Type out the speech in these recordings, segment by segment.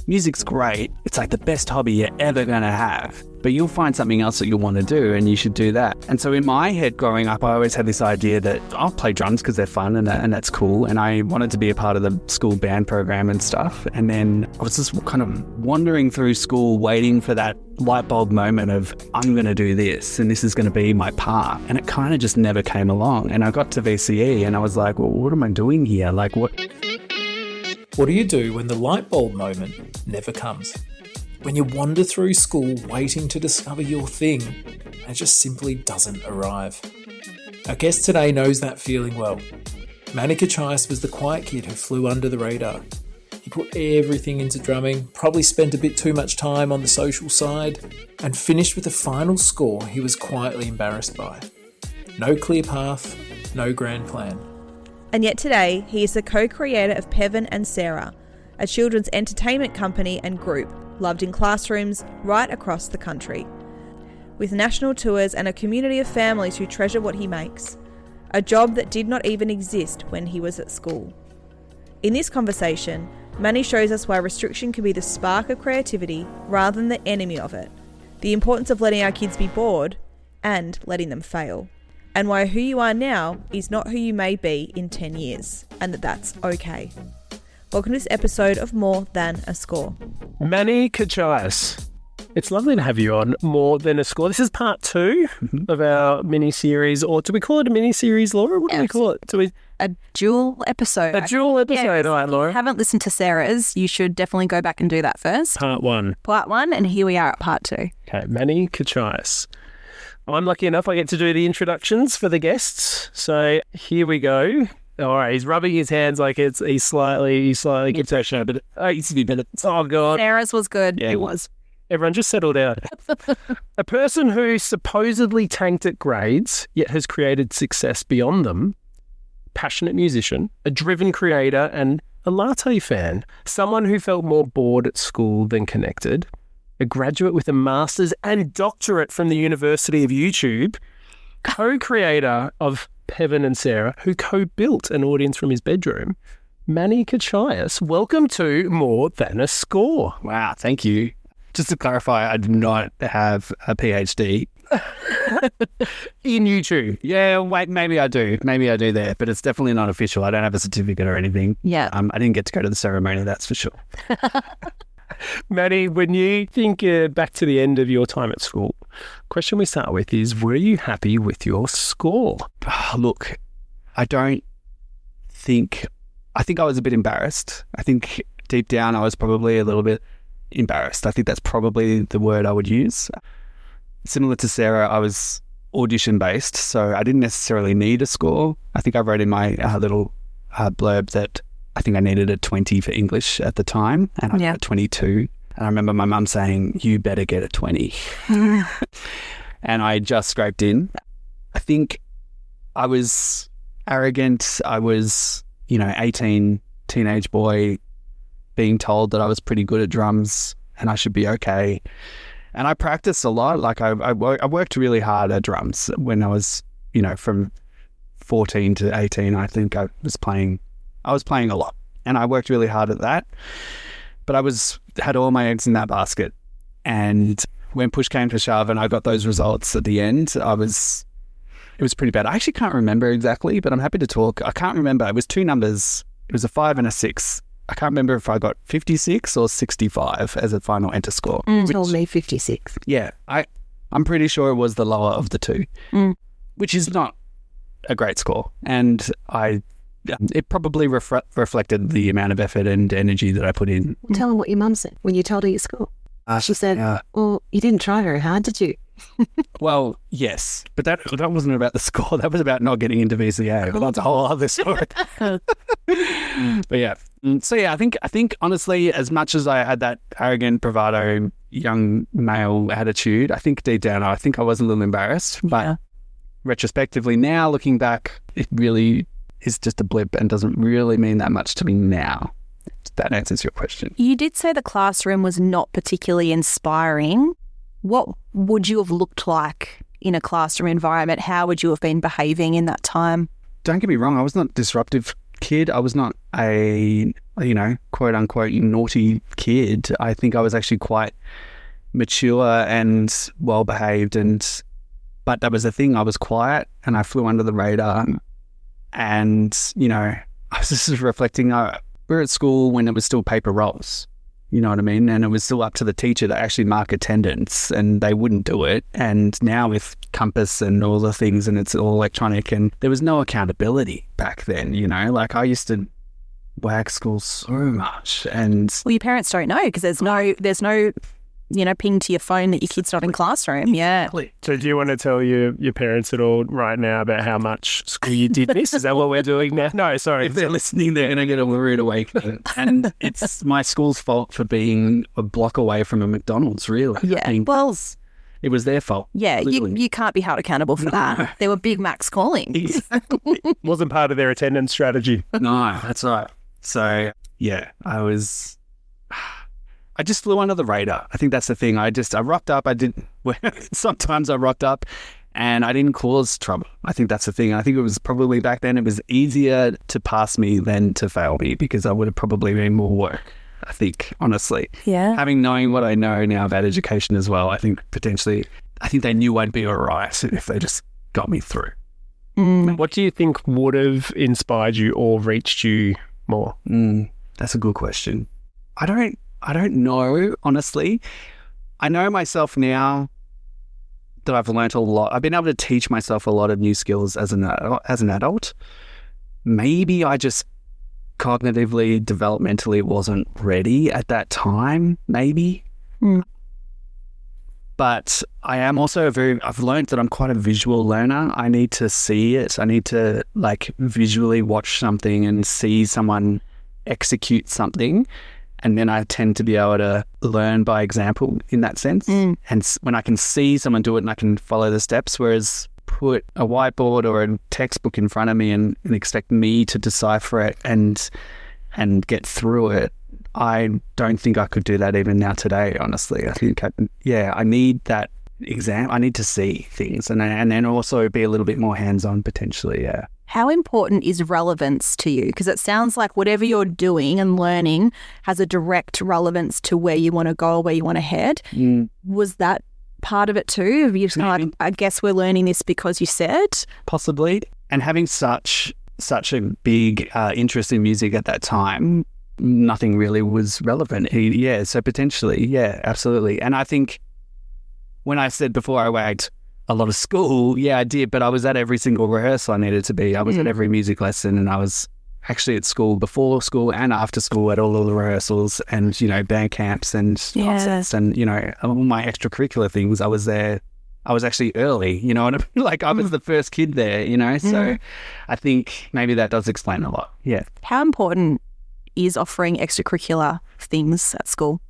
music's great. It's like the best hobby you're ever going to have. But you'll find something else that you'll want to do, and you should do that. And so in my head growing up, I always had this idea that I'll play drums because they're fun and that's cool. And I wanted to be a part of the school band program and stuff. And then I was just kind of wandering through school, waiting for that light bulb moment of, I'm going to do this and this is going to be my part. And it kind of just never came along. And I got to VCE and I was like, well, what am I doing here? Like, what do you do when the light bulb moment never comes? When you wander through school waiting to discover your thing, and it just simply doesn't arrive. Our guest today knows that feeling well. Manny Kechayas was the quiet kid who flew under the radar. He put everything into drumming, probably spent a bit too much time on the social side, and finished with a final score he was quietly embarrassed by. No clear path, no grand plan. And yet today, he is the co-creator of Pevan Sarah, a children's entertainment company and group, loved in classrooms right across the country. With national tours and a community of families who treasure what he makes. A job that did not even exist when he was at school. In this conversation, Manny shows us why restriction can be the spark of creativity rather than the enemy of it. The importance of letting our kids be bored and letting them fail. And why who you are now is not who you may be in 10 years, and that's okay. Welcome to this episode of More Than a Score. Manny Kechayas, it's lovely to have you on More Than a Score. This is part 2 of our mini-series, or do we call it a mini-series, Laura? What do we call it? A dual episode. A dual episode, yes. All right, Laura. If you haven't listened to Sarah's, you should definitely go back and do that first. Part 1. Part 1, and here we are at part 2. Okay, Manny Kechayas. I'm lucky enough I get to do the introductions for the guests. So here we go. All right, he's rubbing his hands like he's slightly gets that show, but it used to be better. Oh, God. Sarah's was good. Yeah, it was. Everyone just settle down. A person who supposedly tanked at grades, yet has created success beyond them. Passionate musician, a driven creator, and a latte fan. Someone who felt more bored at school than connected. A graduate with a master's and doctorate from the University of YouTube. Co-creator of Pevan Sarah, who co-built an audience from his bedroom. Manny Kechayas, welcome to More Than a Score. Wow, thank you. Just to clarify, I do not have a PhD. In YouTube. Yeah, wait, maybe I do. Maybe I do there, but it's definitely not official. I don't have a certificate or anything. Yeah. I didn't get to go to the ceremony, that's for sure. Manny, when you think back to the end of your time at school, question we start with is, were you happy with your score? Look, I think I was a bit embarrassed. I think deep down I was probably a little bit embarrassed. I think that's probably the word I would use. Similar to Sarah, I was audition based, so I didn't necessarily need a score. I think I wrote in my little blurb that I think I needed a 20 for English at the time, and I got a 22. And I remember my mum saying, you better get a 20. And I just scraped in. I think I was arrogant. I was, 18, teenage boy, being told that I was pretty good at drums and I should be okay. And I practiced a lot. Like I worked really hard at drums when I was, from 14 to 18. I think I was playing a lot, and I worked really hard at that. But I had all my eggs in that basket. And when push came to shove and I got those results at the end, it was pretty bad. I actually can't remember exactly, but I'm happy to talk. I can't remember. It was 2 numbers. It was a 5 and a 6. I can't remember if I got 56 or 65 as a final enter score. You told me 56. Yeah, I'm pretty sure it was the lower of the 2, which is not a great score. And it probably reflected the amount of effort and energy that I put in. Tell them what your mum said when you told her your score. She said, well, you didn't try very hard, did you? Well, yes, but that wasn't about the score. That was about not getting into VCA. But that's a whole other story. But yeah. So yeah, I think honestly, as much as I had that arrogant, bravado, young male attitude, I think deep down, I was a little embarrassed. But retrospectively now, looking back, it really is just a blip and doesn't really mean that much to me now. That answers your question. You did say the classroom was not particularly inspiring. What would you have looked like in a classroom environment? How would you have been behaving in that time? Don't get me wrong, I was not a disruptive kid. I was not a quote unquote naughty kid. I think I was actually quite mature and well behaved, but that was the thing. I was quiet and I flew under the radar. And I was just reflecting. We were at school when it was still paper rolls. You know what I mean? And it was still up to the teacher to actually mark attendance, and they wouldn't do it. And now with Compass and all the things, and it's all electronic, and there was no accountability back then, Like I used to wag school so much. And Well, your parents don't know because there's no ping to your phone that your kid's not in classroom. Yeah. So do you want to tell your parents at all right now about how much school you did miss? Is that what we're doing now? No, sorry. If they're listening, they're going to get a rude awakening. And it's my school's fault for being a block away from a McDonald's, really. Yeah. Well, it was their fault. Yeah, you can't be held accountable for that. There were Big Macs calling. Exactly. Wasn't part of their attendance strategy. No, that's right. So, yeah, I just flew under the radar. I think that's the thing. I rocked up. Sometimes I rocked up and I didn't cause trouble. I think that's the thing. I think it was probably back then it was easier to pass me than to fail me because I would have probably been more work, I think, honestly. Yeah. Knowing what I know now about education as well, I think they knew I'd be all right if they just got me through. What do you think would have inspired you or reached you more? That's a good question. I don't know, honestly. I know myself now that I've learnt a lot. I've been able to teach myself a lot of new skills as an adult. Maybe I just cognitively, developmentally wasn't ready at that time, maybe. But I am also I've learned that I'm quite a visual learner. I need to see it. I need to visually watch something and see someone execute something. And then I tend to be able to learn by example in that sense. And when I can see someone do it and I can follow the steps, whereas put a whiteboard or a textbook in front of me and expect me to decipher it and get through it, I don't think I could do that even now today, honestly. I think, I need that exam. I need to see things and then also be a little bit more hands-on potentially, yeah. How important is relevance to you? Because it sounds like whatever you're doing and learning has a direct relevance to where you want to go, where you want to head. Was that part of it too? Have you just kind of I guess we're learning this because you said? Possibly. And having such a big interest in music at that time, nothing really was relevant. So potentially, yeah, absolutely. And I think when I said before I wagged a lot of school, yeah, I did, but I was at every single rehearsal I needed to be. I was at every music lesson, and I was actually at school before school and after school at all of the rehearsals and, band camps and concerts and, all my extracurricular things. I was there. I was actually early, you know what I mean? I was the first kid there, so I think maybe that does explain a lot. Yeah. How important is offering extracurricular things at school?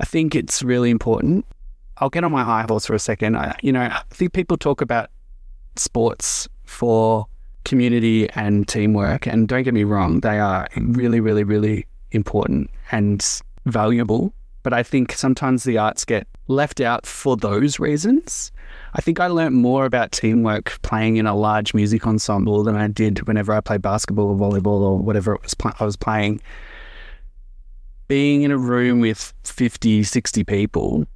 I think it's really important. I'll get on my high horse for a second. I think people talk about sports for community and teamwork, and don't get me wrong, they are really, really, really important and valuable. But I think sometimes the arts get left out for those reasons. I think I learned more about teamwork playing in a large music ensemble than I did whenever I played basketball or volleyball or whatever I was playing. Being in a room with 50, 60 people,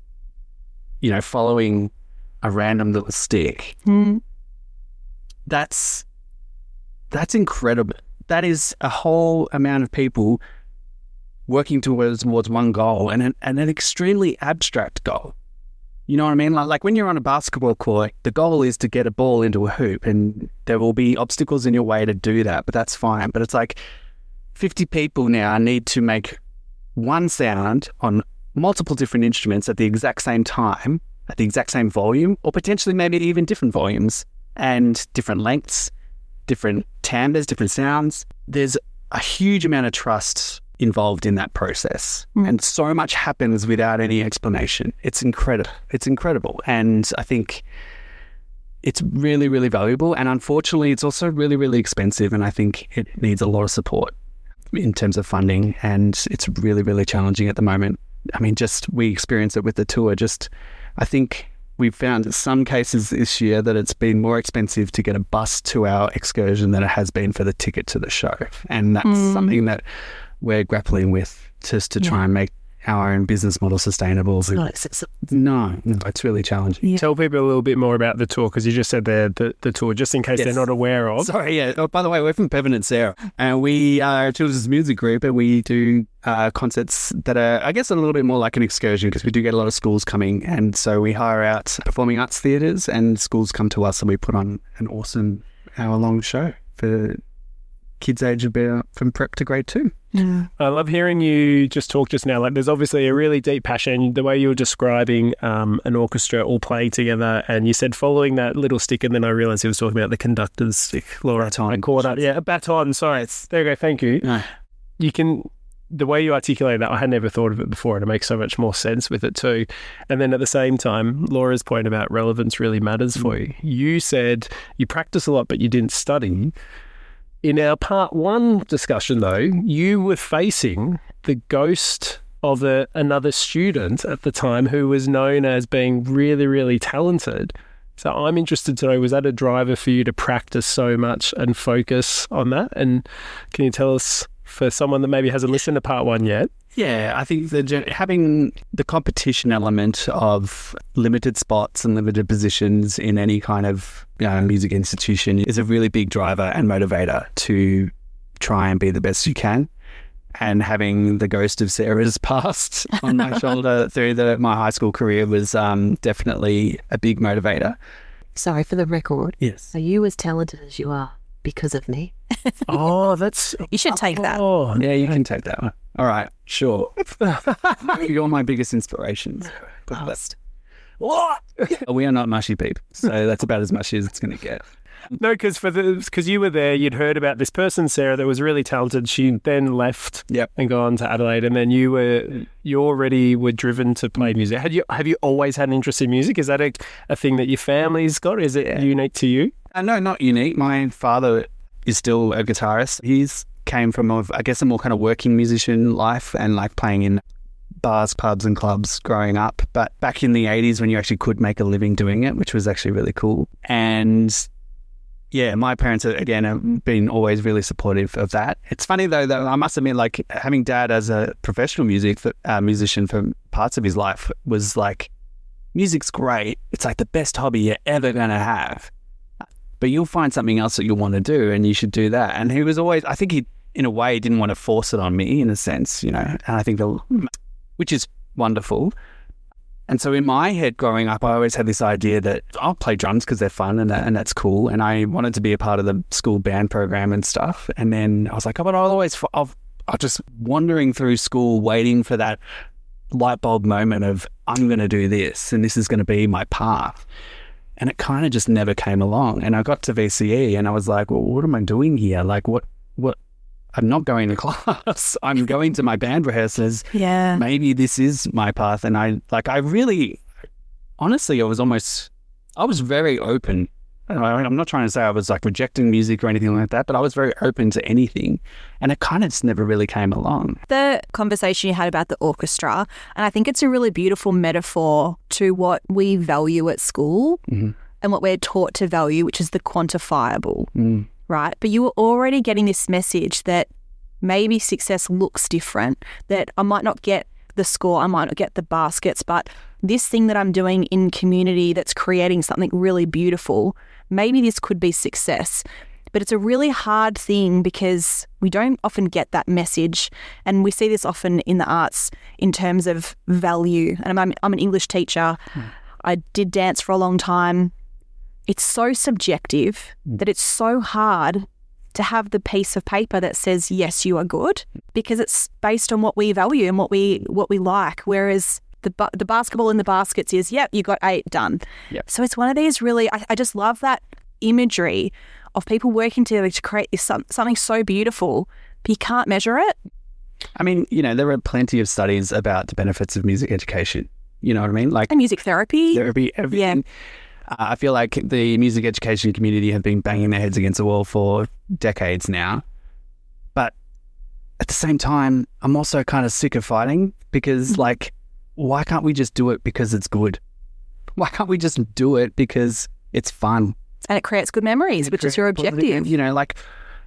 following a random little stick, that's incredible. That is a whole amount of people working towards one goal and an extremely abstract goal. You know what I mean? Like when you're on a basketball court, the goal is to get a ball into a hoop, and there will be obstacles in your way to do that, but that's fine. But it's 50 people now need to make one sound on multiple different instruments at the exact same time, at the exact same volume, or potentially maybe even different volumes and different lengths, different timbres, different sounds. There's a huge amount of trust involved in that process. And so much happens without any explanation. It's incredible. It's incredible. And I think it's really, really valuable. And unfortunately, it's also really, really expensive. And I think it needs a lot of support in terms of funding. And it's really, really challenging at the moment. I mean, we experience it with the tour. I think we've found in some cases this year that it's been more expensive to get a bus to our excursion than it has been for the ticket to the show. And that's something that we're grappling with just to try and make our own business model sustainable. It's not accessible. No, it's really challenging. Tell people a little bit more about the tour, because you just said there the tour, just in case they're not aware of. Sorry, yeah. Oh, by the way, we're from Pevan Sarah, and we are a children's music group, and we do concerts that are, I guess, a little bit more like an excursion, because we do get a lot of schools coming, and so we hire out performing arts theatres, and schools come to us, and we put on an awesome hour-long show for kids aged about from prep to grade 2. Yeah. I love hearing you just talk just now. Like, there's obviously a really deep passion. The way you were describing an orchestra all playing together, and you said following that little stick, and then I realised he was talking about the conductor's stick. Laura, Baton. I caught up. Yeah, a baton. Sorry. There you go. Thank you. No. You can. The way you articulate that, I had never thought of it before, and it makes so much more sense with it too. And then at the same time, Laura's point about relevance really matters for you. You said you practice a lot, but you didn't study. In our part 1 discussion, though, you were facing the ghost of another student at the time who was known as being really, really talented. So I'm interested to know, was that a driver for you to practice so much and focus on that? And can you tell us, for someone that maybe hasn't listened to part 1 yet? Yeah, I think having the competition element of limited spots and limited positions in any kind of music institution is a really big driver and motivator to try and be the best you can. And having the ghost of Sarah's past on my shoulder through my high school career was definitely a big motivator. Sorry, for the record. Yes. Are you as talented as you are because of me? Oh, that's... You should take that. Oh, Yeah, you can take that one. All right, sure. You're my biggest inspirations. Past. what? We are not mushy people, so that's about as mushy as it's going to get. No, because you were there, you'd heard about this person, Sarah, that was really talented. She then left and gone to Adelaide, and then you already were driven to play music. Have you always had an interest in music? Is that a thing that your family's got? Is it unique to you? No, not unique. My father is still a guitarist. He's came from, I guess, a more kind of working musician life and like playing in bars, pubs and clubs growing up. But back in the 80s when you actually could make a living doing it, which was actually really cool. And yeah, my parents, again, have been always really supportive of that. It's funny, though, that I must admit, like, having dad as a professional musician for parts of his life was like, music's great. It's like the best hobby you're ever going to have. But you'll find something else that you'll want to do, and you should do that. And he was always, I think he, in a way, didn't want to force it on me, in a sense, and I think, which is wonderful. And so in my head growing up, I always had this idea that I'll play drums because they're fun and that's cool. And I wanted to be a part of the school band program and stuff. And then I was like, oh, but I'll just wandering through school waiting for that light bulb moment of I'm going to do this and this is going to be my path. And it kind of just never came along. And I got to VCE and I was like, well, what am I doing here? Like what? I'm not going to class. I'm going to my band rehearsals. Yeah. Maybe this is my path. And I was very open. I'm not trying to say I was like rejecting music or anything like that, but I was very open to anything. And it kind of just never really came along. The conversation you had about the orchestra, and I think it's a really beautiful metaphor to what we value at school and what we're taught to value, which is the quantifiable. Right? But you were already getting this message that maybe success looks different, that I might not get the score, I might not get the baskets, but this thing that I'm doing in community that's creating something really beautiful, maybe this could be success. But it's a really hard thing because we don't often get that message. And we see this often in the arts in terms of value. And I'm an English teacher. I did dance for a long time. It's so subjective that it's so hard to have the piece of paper that says, yes, you are good, because it's based on what we value and what we like. Whereas the basketball in the baskets is, yep, you got 8 done. Yep. So it's one of these really, I just love that imagery of people working together to create this something so beautiful, but you can't measure it. I mean, there are plenty of studies about the benefits of music education. You know what I mean? Like And music therapy. everything. Yeah. I feel like the music education community have been banging their heads against the wall for decades now. But at the same time, I'm also kind of sick of fighting because, like, why can't we just do it because it's good? Why can't we just do it because it's fun? And it creates good memories, which is your objective. You know, like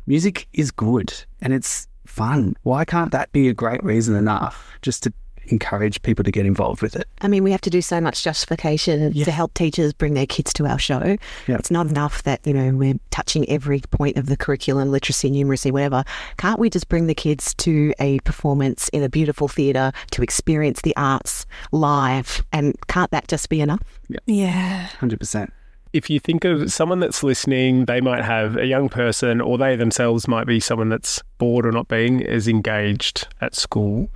music is good and it's fun. Why can't that be a great reason enough just to encourage people to get involved with it? I mean, we have to do so much justification to help teachers bring their kids to our show. Yeah. It's not enough that, you know, we're touching every point of the curriculum, literacy, numeracy, whatever. Can't we just bring the kids to a performance in a beautiful theatre to experience the arts live? And can't that just be enough? Yeah. 100%. If you think of someone that's listening, they might have a young person, or they themselves might be someone that's bored or not being as engaged at school.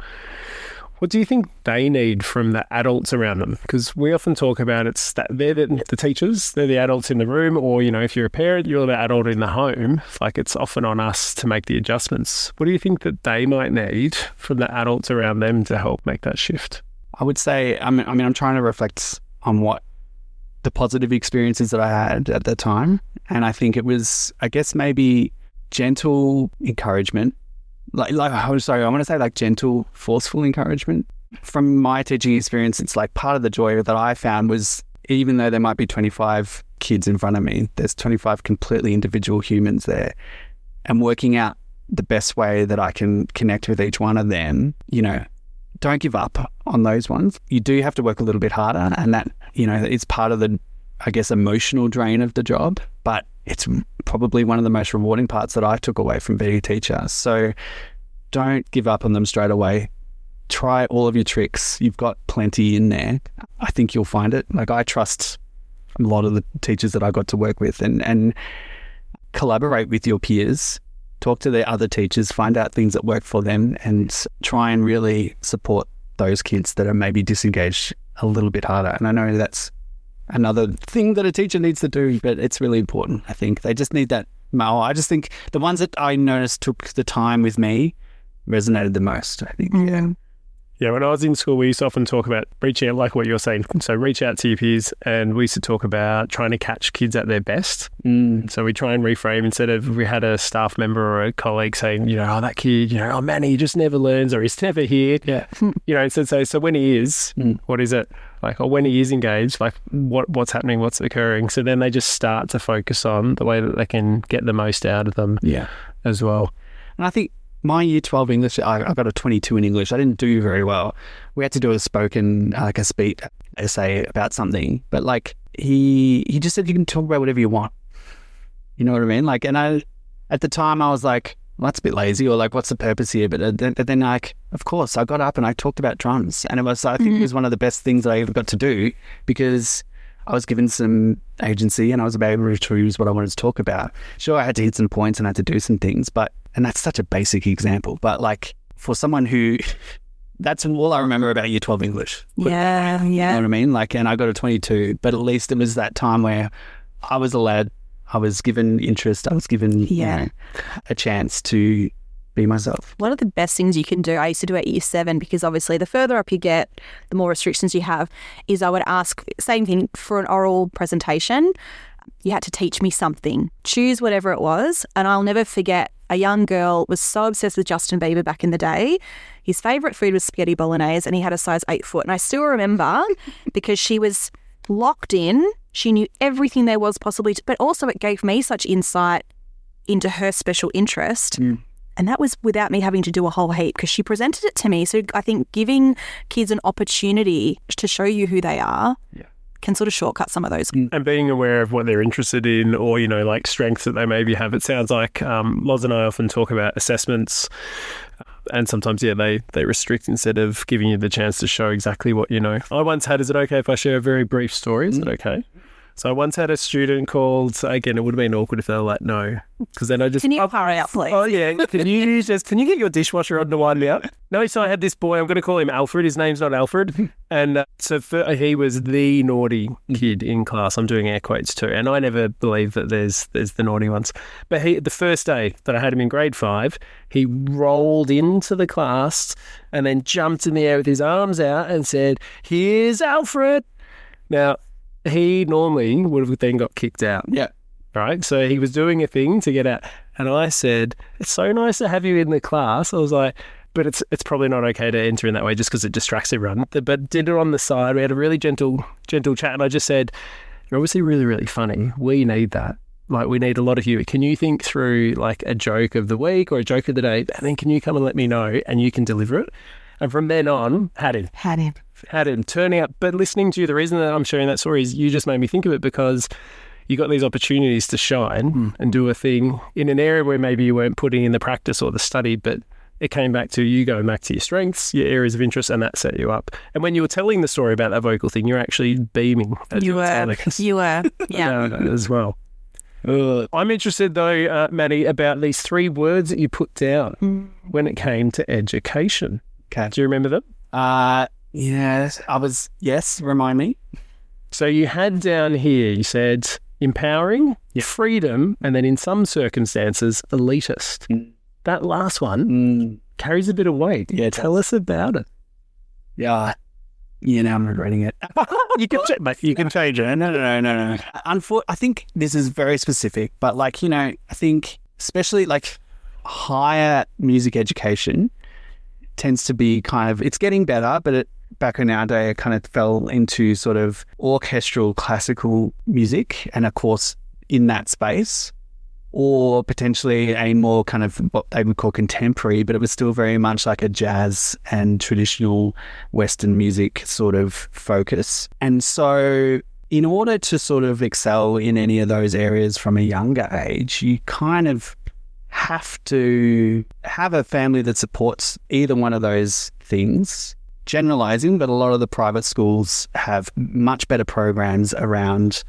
What do you think they need from the adults around them? Because we often talk about it's that they're the teachers, they're the adults in the room, or, you know, if you're a parent, you're the adult in the home. Like, it's often on us to make the adjustments. What do you think that they might need from the adults around them to help make that shift? I would say, I mean, I'm trying to reflect on what the positive experiences that I had at that time. And I think it was, I guess, maybe gentle encouragement. I'm sorry, I want to say like gentle, forceful encouragement. From my teaching experience, it's like part of the joy that I found was, even though there might be 25 kids in front of me, there's 25 completely individual humans there, and working out the best way that I can connect with each one of them. You know, don't give up on those ones. You do have to work a little bit harder, and that, you know, it's part of the, I guess, emotional drain of the job, but it's probably one of the most rewarding parts that I took away from being a teacher. So don't give up on them straight away. Try all of your tricks. You've got plenty in there. I think you'll find it. Like, I trust a lot of the teachers that I got to work with, and collaborate with your peers. Talk to the other teachers, find out things that work for them, and try and really support those kids that are maybe disengaged a little bit harder. And I know that's another thing that a teacher needs to do, but it's really important. I think they just need that. I just think the ones that I noticed took the time with me resonated the most, I think. Yeah, when I was in school, we used to often talk about reaching out, like what you're saying. So reach out to your peers, and we used to talk about trying to catch kids at their best. So we try and reframe, instead of, we had a staff member or a colleague saying, you know, oh, that kid, you know, oh, Manny, he just never learns, or he's never here. Yeah. You know, instead say, so when he is, what is it? Like, or when he is engaged, like what's happening, what's occurring. So then they just start to focus on the way that they can get the most out of them as well. And I think my year 12 English, I got a 22 in English. I didn't do very well. We had to do a spoken, like a speech essay about something. But like, he just said, you can talk about whatever you want. You know what I mean? Like, and at the time I was like, well, that's a bit lazy, or like, what's the purpose here? But then like, of course, I got up and I talked about drums. And it was, I think it was one of the best things that I ever got to do, because I was given some agency and I was able to choose what I wanted to talk about. Sure, I had to hit some points and I had to do some things, and that's such a basic example. But like, for someone who, that's all I remember about year 12 English. Yeah. You know what I mean? Like, and I got a 22, but at least it was that time where I was a lad, I was given interest, I was given you know, a chance to be myself. One of the best things you can do, I used to do at year 7, because obviously the further up you get, the more restrictions you have, is I would ask, same thing for an oral presentation, you had to teach me something, choose whatever it was. And I'll never forget, a young girl was so obsessed with Justin Bieber back in the day. His favourite food was spaghetti bolognese, and he had a size 8 foot. And I still remember, because she was locked in, she knew everything there was possibly, but also it gave me such insight into her special interest. And that was without me having to do a whole heap, because she presented it to me. So I think giving kids an opportunity to show you who they are can sort of shortcut some of those. And being aware of what they're interested in, or, you know, like strengths that they maybe have. It sounds like Loz and I often talk about assessments, and sometimes, they restrict instead of giving you the chance to show exactly what you know. I once had, is it okay if I share a very brief story? Is it okay? So I once had a student called, again, it would have been awkward if they were like, no, because then I just... Can you hurry up, please? Oh, yeah. Can you get your dishwasher on to wind me up? No, so I had this boy, I'm going to call him Alfred. His name's not Alfred. And he was the naughty kid in class. I'm doing air quotes too. And I never believe that there's the naughty ones. But the first day that I had him in grade 5, he rolled into the class and then jumped in the air with his arms out and said, "Here's Alfred." Now, he normally would have then got kicked out. Yeah. Right? So he was doing a thing to get out. And I said, "It's so nice to have you in the class." I was like, but it's probably not okay to enter in that way just because it distracts everyone. But did it on the side. We had a really gentle chat, and I just said, "You're obviously really, really funny. We need that. Like, we need a lot of you. Can you think through like a joke of the week or a joke of the day, and then can you come and let me know, and you can deliver it?" And from then on, had him turning up. But listening to you, the reason that I'm sharing that story is you just made me think of it, because you got these opportunities to shine and do a thing in an area where maybe you weren't putting in the practice or the study, but it came back to you going back to your strengths, your areas of interest, and that set you up. And when you were telling the story about that vocal thing, you're actually beaming. You were. Yeah. As well. I'm interested though, Manny, about these 3 words that you put down when it came to education. Okay. Do you remember them? Yes, remind me. So you had down here, you said empowering, freedom, and then in some circumstances, elitist. That last one carries a bit of weight. Yeah, tell us about it. Yeah. Now I'm regretting it. You can change it. No. I think this is very specific, but I think especially like higher music education tends to be kind of, it's getting better, but back in our day, it kind of fell into sort of orchestral classical music, and of course in that space, or potentially a more kind of what they would call contemporary, but it was still very much like a jazz and traditional Western music sort of focus. And so in order to sort of excel in any of those areas from a younger age, you kind of have to have a family that supports either one of those things. Generalizing, but a lot of the private schools have much better programs around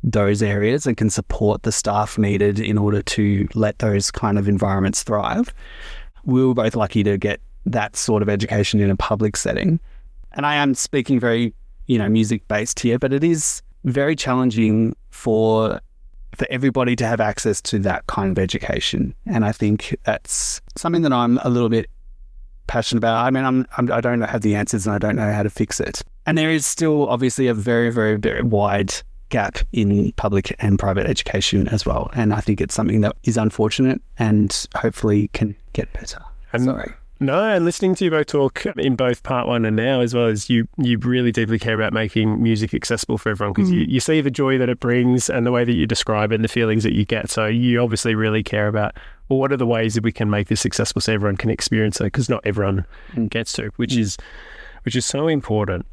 those areas and can support the staff needed in order to let those kind of environments thrive. We were both lucky to get that sort of education in a public setting. And I am speaking very, music-based here, but it is very challenging for everybody to have access to that kind of education. And I think that's something that I'm a little bit passionate about. I mean, I don't have the answers, and I don't know how to fix it. And there is still obviously a very, very, very wide gap in public and private education as well. And I think it's something that is unfortunate and hopefully can get better. No, and listening to you both talk in both part 1 and now, as well as you really deeply care about making music accessible for everyone, because you see the joy that it brings and the way that you describe it and the feelings that you get. So you obviously really care about, well, what are the ways that we can make this accessible so everyone can experience it, because not everyone gets to, which is so important.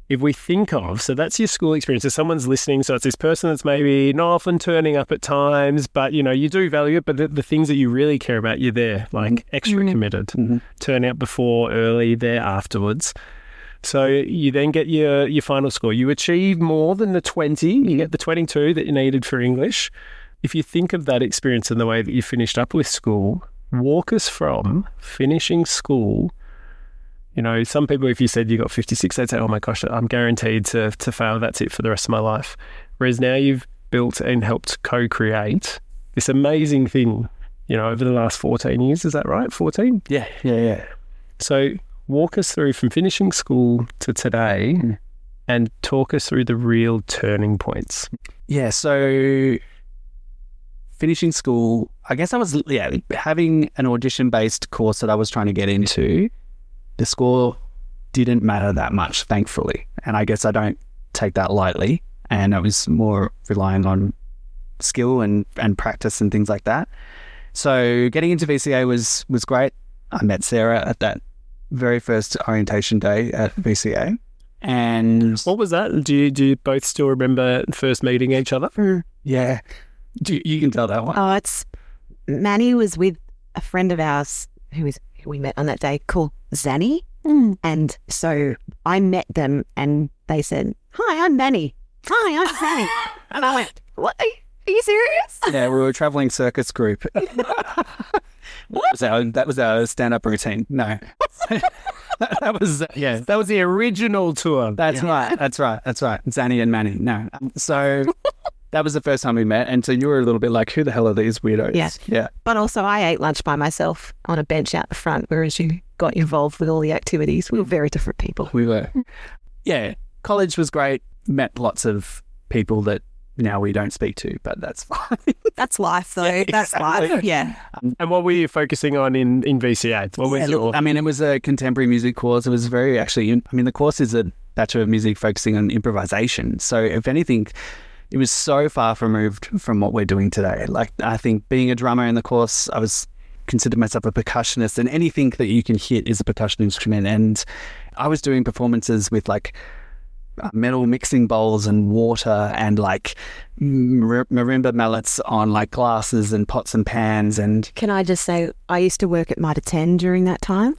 If we think of, so that's your school experience. If someone's listening, so it's this person that's maybe not often turning up at times, but you do value it, but the things that you really care about, you're there, like extra committed, turn out before, early, there afterwards. So you then get your final score. You achieve more than the 20, you get the 22 that you needed for English. If you think of that experience and the way that you finished up with school, walk us from finishing school. Some people, if you said you got 56, they'd say, oh my gosh, I'm guaranteed to fail. That's it for the rest of my life. Whereas now you've built and helped co-create this amazing thing, over the last 14 years. Is that right? 14? Yeah. So walk us through from finishing school to today and talk us through the real turning points. Yeah, so finishing school, I guess I was having an audition-based course that I was trying to get into. The score didn't matter that much, thankfully. And I guess I don't take that lightly. And I was more relying on skill and practice and things like that. So getting into VCA was great. I met Sarah at that very first orientation day at VCA. And what was that? Do you both still remember first meeting each other? Yeah. You can tell that one. Oh, it's Manny was with a friend of ours who we met on that day called Zanny. And so I met them and they said, "Hi, I'm Manny. Hi, I'm Zanny." And I went, "What? Are you serious?" Yeah, we were a travelling circus group. That was our stand-up routine. No. That was the original tour. That's right. Zanny and Manny. No. So that was the first time we met. And so you were a little bit like, who the hell are these weirdos? Yes. Yeah. But also I ate lunch by myself on a bench out the front, whereas you got involved with all the activities. We were very different people. We were. Yeah. College was great. Met lots of people that now we don't speak to, but that's fine. That's life, though. That's life. Yeah. And what were you focusing on in VCA? What was your... I mean, it was a contemporary music course. It was very the course is a Bachelor of Music focusing on improvisation. So if anything, it was so far removed from what we're doing today. Like, I think being a drummer in the course, I was considered myself a percussionist, and anything that you can hit is a percussion instrument. And I was doing performances with like metal mixing bowls and water and like marimba mallets on like glasses and pots and pans. And Can I just say, I used to work at Mitre 10 during that time.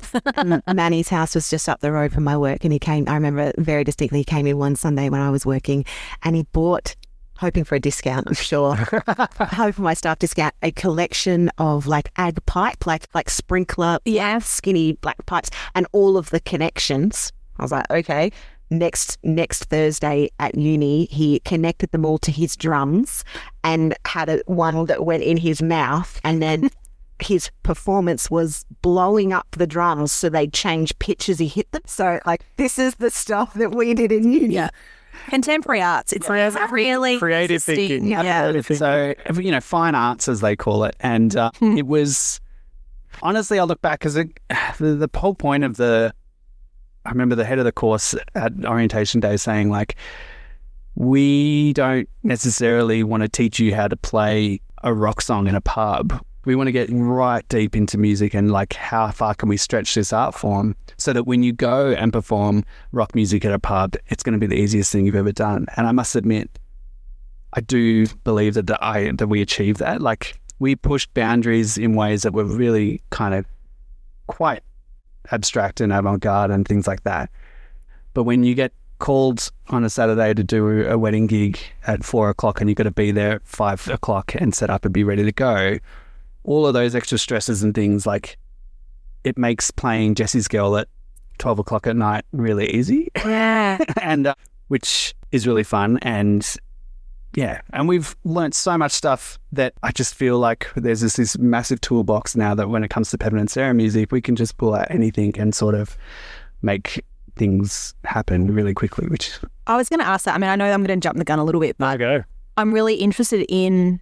Manny's house was just up the road from my work, and I remember very distinctly, he came in one Sunday when I was working, and he bought, hoping for a discount, I'm sure, hoping for my staff discount, a collection of like ag pipe, like sprinkler, skinny black pipes, and all of the connections. I was like, okay. Next Thursday at uni, he connected them all to his drums and had one that went in his mouth, and then his performance was blowing up the drums so they'd change pitch as he hit them. So like, this is the stuff that we did in uni. Yeah. Contemporary arts. It's really creative thinking. Yeah. so, fine arts, as they call it. And it was, honestly, I look back, because the whole point of I remember the head of the course at orientation day saying, like, we don't necessarily want to teach you how to play a rock song in a pub. We want to get right deep into music and like, how far can we stretch this art form so that when you go and perform rock music at a pub, it's going to be the easiest thing you've ever done. And I must admit, I do believe that we achieved that. Like, we pushed boundaries in ways that were really kind of quite abstract and avant-garde and things like that. But when you get called on a Saturday to do a wedding gig at 4:00 and you've got to be there at 5:00 and set up and be ready to go, all of those extra stresses and things, like, it makes playing Jesse's Girl at 12:00 at night really easy. Yeah. And which is really fun. And we've learnt so much stuff that I just feel like there's this massive toolbox now that when it comes to Pevan and Sarah music, we can just pull out anything and sort of make things happen really quickly, which... I was going to ask that. I mean, I know I'm going to jump the gun a little bit, but I'm really interested in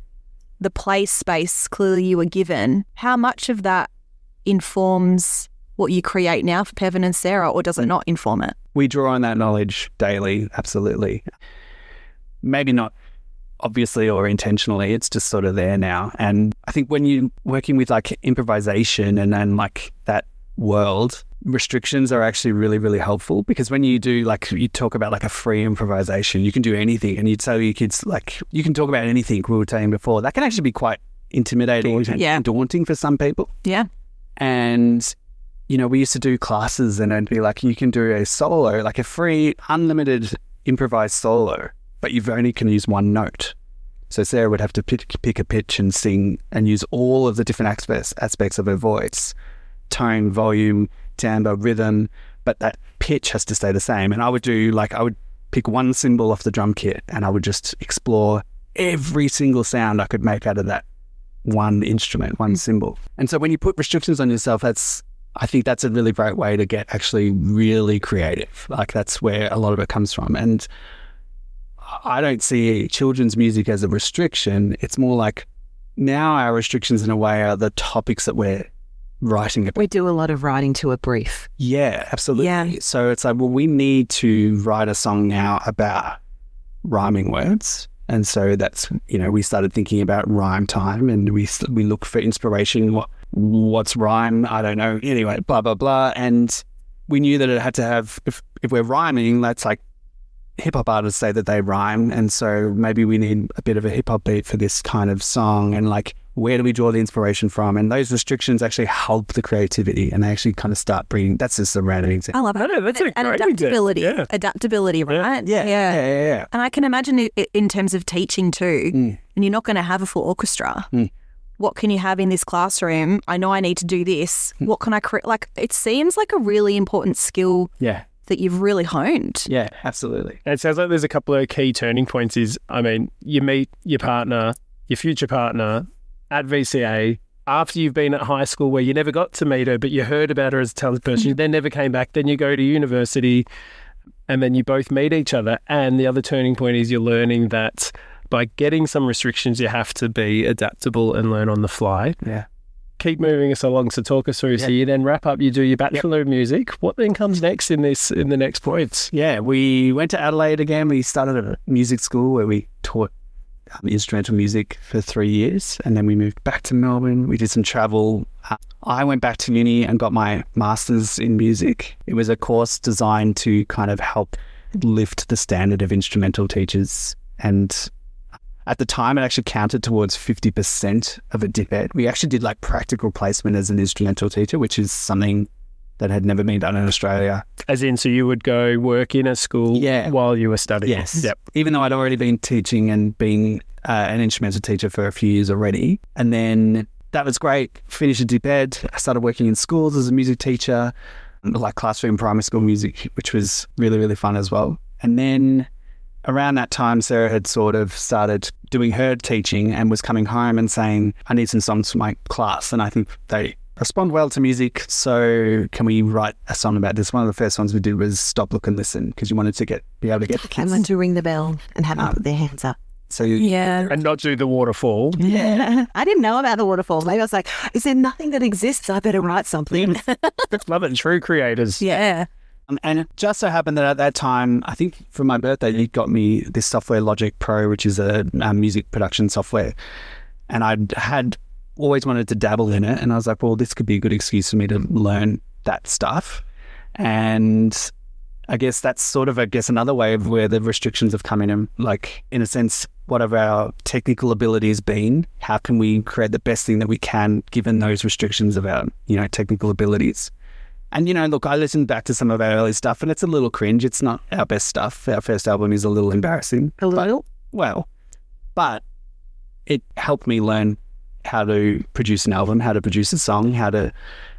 the play space clearly you were given. How much of that informs what you create now for Pevan and Sarah, or does it not inform it? We draw on that knowledge daily, absolutely. Maybe not obviously or intentionally, it's just sort of there now. And I think when you're working with like improvisation and like that world, restrictions are actually really, really helpful, because when you do, like, you talk about like a free improvisation, you can do anything, and you tell your kids, like, you can talk about anything. We were saying before, that can actually be quite intimidating and daunting for some people. Yeah. And we used to do classes, and it'd be like, you can do a solo, like a free unlimited improvised solo, but you only can use one note. So Sarah would have to pick a pitch and sing and use all of the different aspects of her voice: tone, volume, timbre, rhythm, but that pitch has to stay the same. And I would pick one cymbal off the drum kit, and I would just explore every single sound I could make out of that one instrument, one cymbal. And so when you put restrictions on yourself, I think that's a really great way to get actually really creative. Like, that's where a lot of it comes from. And I don't see children's music as a restriction. It's more like, now our restrictions in a way are the topics that we're writing about. We do a lot of writing to a brief. Yeah, absolutely. Yeah. So it's like, well, we need to write a song now about rhyming words. And so that's, we started thinking about rhyme time, and we look for inspiration. What's rhyme? I don't know. Anyway, blah, blah, blah. And we knew that it had to have, if we're rhyming, that's like, hip-hop artists say that they rhyme, and so maybe we need a bit of a hip-hop beat for this kind of song, and like, where do we draw the inspiration from? And those restrictions actually help the creativity, and they actually kind of start bringing, that's just a random example. I love it. That's a and great adaptability. idea. Adaptability, right? Yeah. And I can imagine it in terms of teaching too, and you're not going to have a full orchestra. What can you have in this classroom? I know I need to do this. What can I create? Like, it seems like a really important skill that you've really honed. Yeah, absolutely. And it sounds like there's a couple of key turning points you meet your partner, your future partner at VCA after you've been at high school where you never got to meet her, but you heard about her as a talented person. You then never came back. Then you go to university, and then you both meet each other. And the other turning point is you're learning that by getting some restrictions, you have to be adaptable and learn on the fly. Yeah. Keep moving us along. So talk us through. So you then wrap up, you do your Bachelor of Music. What then comes next in the next points? Yeah, we went to Adelaide again. We started at a music school where we taught instrumental music for 3 years, and then we moved back to Melbourne. We did some travel. I went back to uni and got my master's in music. It was a course designed to kind of help lift the standard of instrumental teachers, and at the time, it actually counted towards 50% of a dip ed. We actually did like practical placement as an instrumental teacher, which is something that had never been done in Australia. As in, so you would go work in a school while you were studying? Yes. Yep. Even though I'd already been teaching and being an instrumental teacher for a few years already. And then that was great. Finished a dip ed. I started working in schools as a music teacher, like classroom primary school music, which was really, really fun as well. And then around that time, Sarah had sort of started doing her teaching and was coming home and saying, I need some songs for my class. And I think they respond well to music. So can we write a song about this? One of the first ones we did was Stop, Look and Listen, because you wanted to be able to get the kids. And to ring the bell and have them put their hands up. So and not do the waterfall. Yeah. I didn't know about the waterfall. Maybe I was like, is there nothing that exists? I better write something. Love it. True creators. Yeah. And it just so happened that at that time, I think for my birthday, he got me this software, Logic Pro, which is a music production software. And I'd had always wanted to dabble in it. And I was like, well, this could be a good excuse for me to learn that stuff. And I guess that's sort of, another way of where the restrictions have come in. Like, in a sense, what have our technical abilities been? How can we create the best thing that we can, given those restrictions of our, technical abilities? And, look, I listened back to some of our early stuff and it's a little cringe. It's not our best stuff. Our first album is a little embarrassing. A little? But it helped me learn how to produce an album, how to produce a song, how to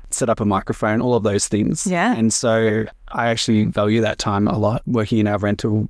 set up a microphone, all of those things. Yeah. And so I actually value that time a lot, working in our rental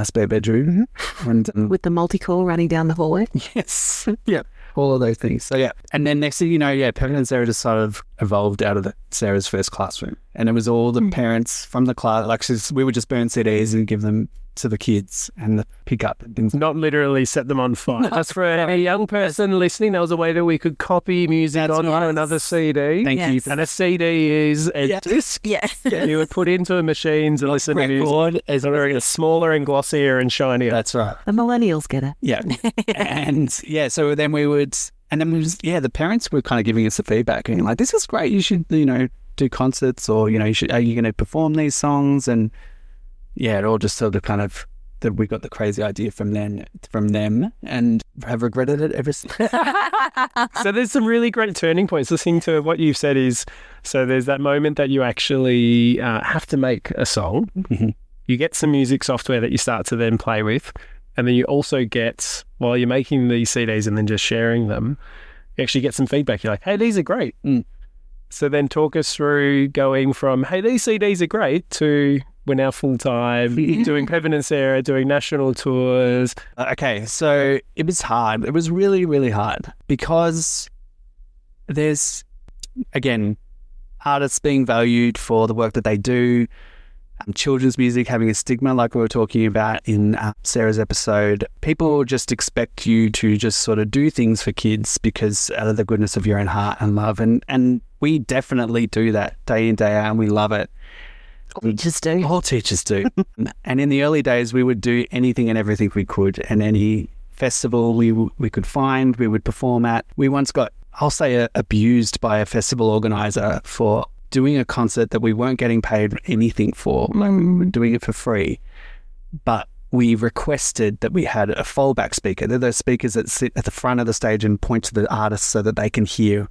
spare bedroom. And with the multi-call running down the hallway. Yes. Yeah. All of those things. So, yeah. And then next thing you know, Pevan and Sarah just sort of evolved out of Sarah's first classroom. And it was all the parents from the class. Like, we would just burn CDs and give them to the kids and the pick up and things. Not literally set them on fire. That's for a young person listening. That was a way that we could copy music onto another CD. Thank you. And a CD is a disc. Yes. You would put into the machines and listen to music. It's smaller and glossier and shinier. That's right. The millennials get it. Yeah. And so then the parents were kind of giving us the feedback and like, this is great. You should, do concerts or, are you going to perform these songs? And yeah, it all just sort of kind of that we got the crazy idea from them and have regretted it ever since. So there's some really great turning points. Listening to what you've said is, so there's that moment that you actually have to make a song. Mm-hmm. You get some music software that you start to then play with. And then you also get, while you're making these CDs and then just sharing them, you actually get some feedback. You're like, hey, these are great. Mm. So then talk us through going from, hey, these CDs are great, to we're now full-time, doing Pevan and Sarah, doing national tours. Okay, so it was hard. It was really, really hard because there's, again, artists being valued for the work that they do, children's music having a stigma like we were talking about in Sarah's episode. People just expect you to just sort of do things for kids because out of the goodness of your own heart and love. And we definitely do that day in, day out, and we love it. All teachers do. And in the early days, we would do anything and everything we could, and any festival we could find, we would perform at. We once got, I'll say, abused by a festival organizer for doing a concert that we weren't getting paid anything for. Like, we were doing it for free. But we requested that we had a fallback speaker. They're those speakers that sit at the front of the stage and point to the artists so that they can hear,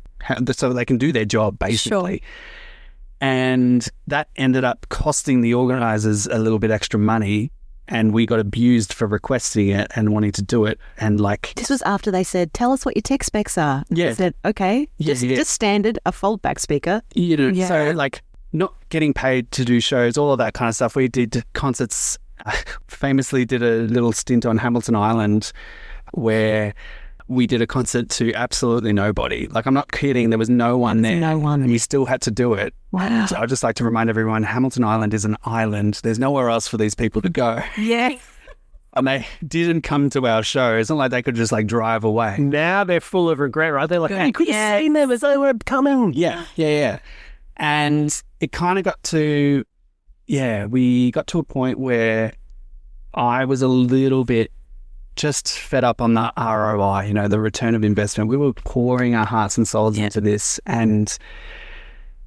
so they can do their job, basically. Sure. And that ended up costing the organisers a little bit extra money, and we got abused for requesting it and wanting to do it. And like, this was after they said, tell us what your tech specs are. Yeah. I said, okay, just standard, a foldback speaker. So like not getting paid to do shows, all of that kind of stuff. We did concerts, famously did a little stint on Hamilton Island where we did a concert to absolutely nobody. Like, I'm not kidding. There was no one there. No one. And we still had to do it. Wow. So I'd just like to remind everyone, Hamilton Island is an island. There's nowhere else for these people to go. Yeah. and they didn't come to our show. It's not like they could just like drive away. Now they're full of regret, right? They're like, "Hey, you could have seen them as they were coming." Yeah. And it kind of got to, we got to a point where I was a little bit just fed up on the ROI, you know, the return of investment. We were pouring our hearts and souls into this, and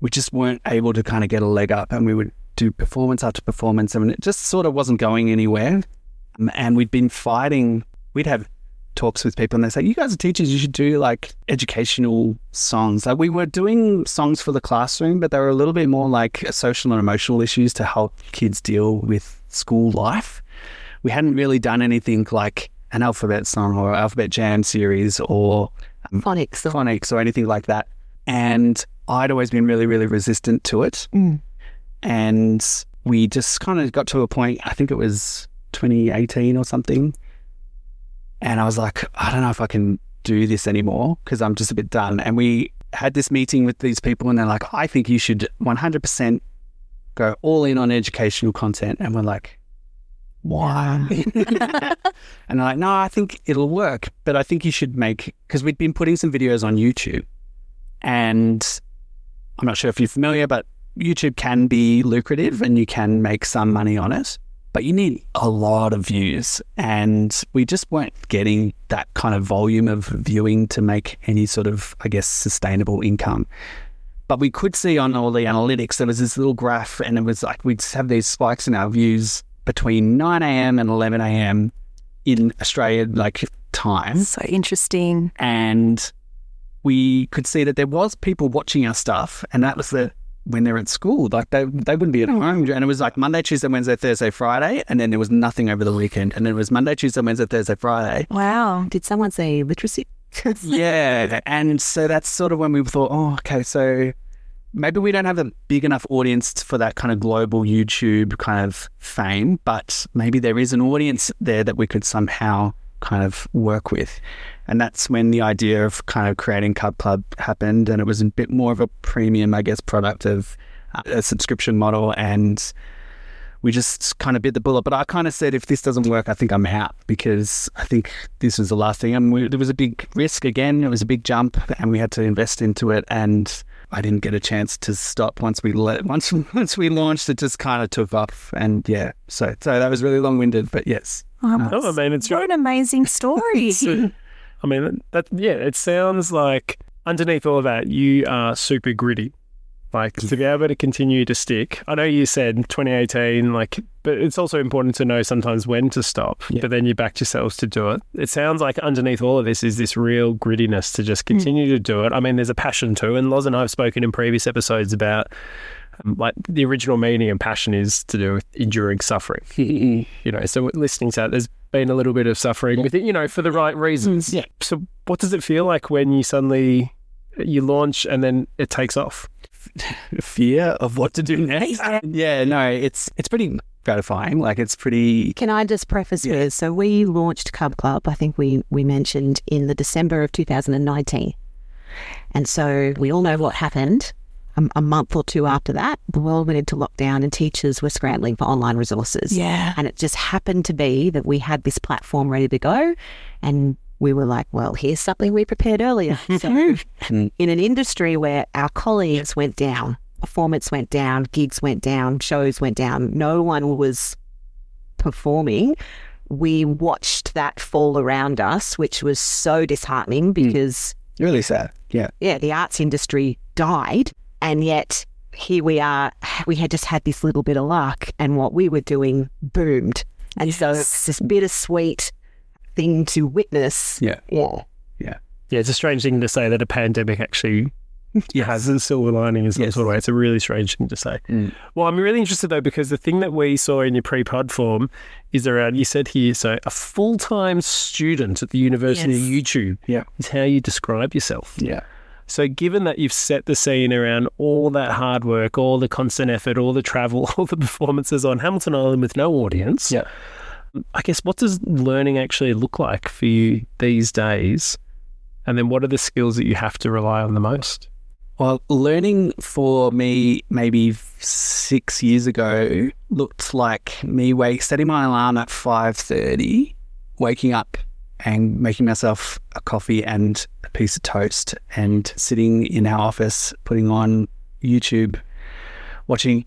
we just weren't able to kind of get a leg up, and we would do performance after performance, and it just sort of wasn't going anywhere. And we'd been fighting. We'd have talks with people and they say, "You guys are teachers, you should do like educational songs." Like we were doing songs for the classroom, but they were a little bit more like social and emotional issues to help kids deal with school life. We hadn't really done anything like an alphabet song or alphabet jam series or phonics or anything like that. And I'd always been really, really resistant to it. And we just kind of got to a point, I think it was 2018 or something. And I was like, I don't know if I can do this anymore because I'm just a bit done. And we had this meeting with these people and they're like, "I think you should 100% go all in on educational content." And we're like, "Why?" And they're like, "No, I think it'll work, but I think you should make," because we'd been putting some videos on YouTube. And I'm not sure if you're familiar, but YouTube can be lucrative and you can make some money on it. But you need a lot of views, and we just weren't getting that kind of volume of viewing to make any sort of, I guess, sustainable income. But we could see on all the analytics, there was this little graph, and it was like we'd have these spikes in our views between 9 a.m. and 11 a.m. in Australia, like time. So interesting. And we could see that there was people watching our stuff, and that was when they're at school, like they wouldn't be at home. And it was like Monday, Tuesday, Wednesday, Thursday, Friday, and then there was nothing over the weekend. And then it was Monday, Tuesday, Wednesday, Thursday, Friday. Wow. Did someone say literacy? Yeah. And so that's sort of when we thought, oh, okay, so maybe we don't have a big enough audience for that kind of global YouTube kind of fame, but maybe there is an audience there that we could somehow kind of work with. And that's when the idea of kind of creating Cub Club happened, and it was a bit more of a premium, I guess, product of a subscription model, and we just kind of bit the bullet. But I kind of said, if this doesn't work, I think I'm out, because I think this was the last thing. And there was a big risk again. It was a big jump, and we had to invest into it, and I didn't get a chance to stop once we launched. It just kind of took off, and so that was really long-winded, but yes. I mean, it's what an amazing story. I mean, it sounds like underneath all of that, you are super gritty. Like, to be able to continue to stick. I know you said 2018, but it's also important to know sometimes when to stop, but then you backed yourselves to do it. It sounds like underneath all of this is this real grittiness to just continue to do it. I mean, there's a passion too, and Loz and I have spoken in previous episodes about like the original meaning and passion is to do with enduring suffering. You know, so listening to that, there's been a little bit of suffering with it, you know, for the right reasons. Yeah. So what does it feel like when you launch and then it takes off? Fear of what to do next. It's pretty gratifying. Like, it's pretty. Can I just preface with, so we launched Cub Club, I think we mentioned, in the December of 2019. And so we all know what happened. A month or two after that, the world went into lockdown and teachers were scrambling for online resources. Yeah. And it just happened to be that we had this platform ready to go, and we were like, well, here's something we prepared earlier. So in an industry where our colleagues went down, performance went down, gigs went down, shows went down, no one was performing, we watched that fall around us, which was so disheartening because... Really sad, yeah. Yeah, the arts industry died. And yet here we are, we had just had this little bit of luck, and what we were doing boomed. And so it's this bittersweet thing to witness. Yeah, it's a strange thing to say that a pandemic actually has a silver lining in some sort of way. It's a really strange thing to say. Well, I'm really interested though, because the thing that we saw in your pre-pod form is around, you said here, so a full-time student at the University of YouTube is how you describe yourself. Yeah. So given that you've set the scene around all that hard work, all the constant effort, all the travel, all the performances on Hamilton Island with no audience, I guess what does learning actually look like for you these days? And then what are the skills that you have to rely on the most? Well, learning for me maybe 6 years ago looked like me setting my alarm at 5:30, waking up and making myself a coffee and a piece of toast and sitting in our office, putting on YouTube, watching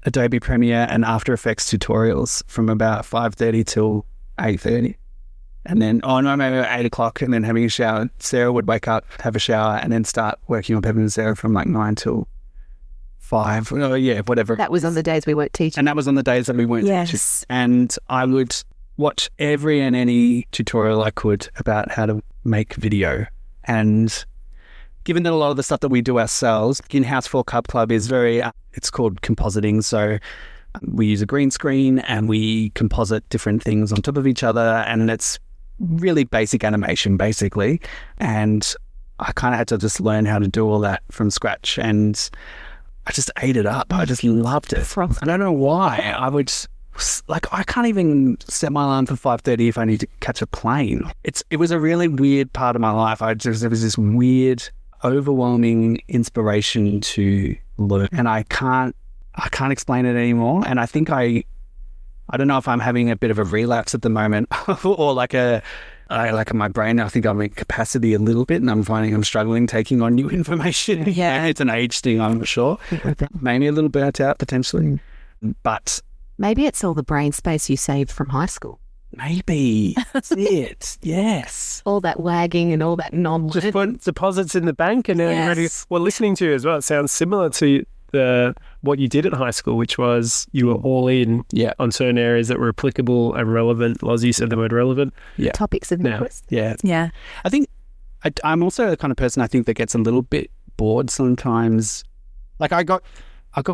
Adobe Premiere and After Effects tutorials from about 5:30 till 8:30. And then, maybe 8 o'clock, and then having a shower. Sarah would wake up, have a shower, and then start working on Pevan Sarah from like 9 till 5. Oh, yeah, whatever. That was on the days we weren't teaching. And that was on the days that we weren't teaching. Yes. And I would watch every and any tutorial I could about how to make video. And given that a lot of the stuff that we do ourselves, in-house for Cub Club is it's called compositing. So we use a green screen and we composite different things on top of each other, and it's really basic animation, basically. And I kind of had to just learn how to do all that from scratch, and I just ate it up. I just loved it. I don't know why. I can't even set my alarm for 5:30 if I need to catch a plane. It was a really weird part of my life. There was this weird, overwhelming inspiration to learn, and I can't explain it anymore. And I think I don't know if I'm having a bit of a relapse at the moment or like my brain, I think I'm in capacity a little bit, and I'm finding I'm struggling taking on new information. Yeah. It's an age thing, I'm sure. Maybe a little burnt out potentially, but Maybe it's all the brain space you saved from high school. maybe that's it. Yes. All that wagging and all that non-learning. Just put deposits in the bank and now you're ready. Well, listening to you as well, it sounds similar to what you did at high school, which was you were all in on certain areas that were applicable and relevant. Loz, you said the word relevant. Yeah. Topics of interest. Yeah. Yeah. I think I'm also the kind of person I think that gets a little bit bored sometimes. Like I got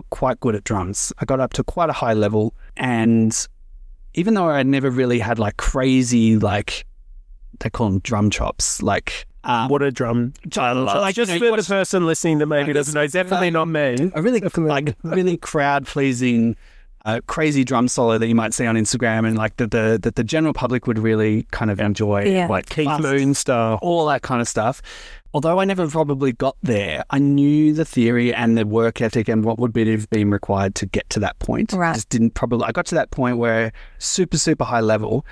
quite good at drums. I got up to quite a high level, and even though I never really had like crazy, like they call them drum chops, like What a drum. like, Just you know, for the person listening that maybe doesn't know, definitely not me. a really crowd pleasing, crazy drum solo that you might see on Instagram, and like that the general public would really kind of enjoy, like Keith Moon style. all that kind of stuff. Although I never probably got there, I knew the theory and the work ethic and what would have been required to get to that point. Right. I got to that point where super, super high level.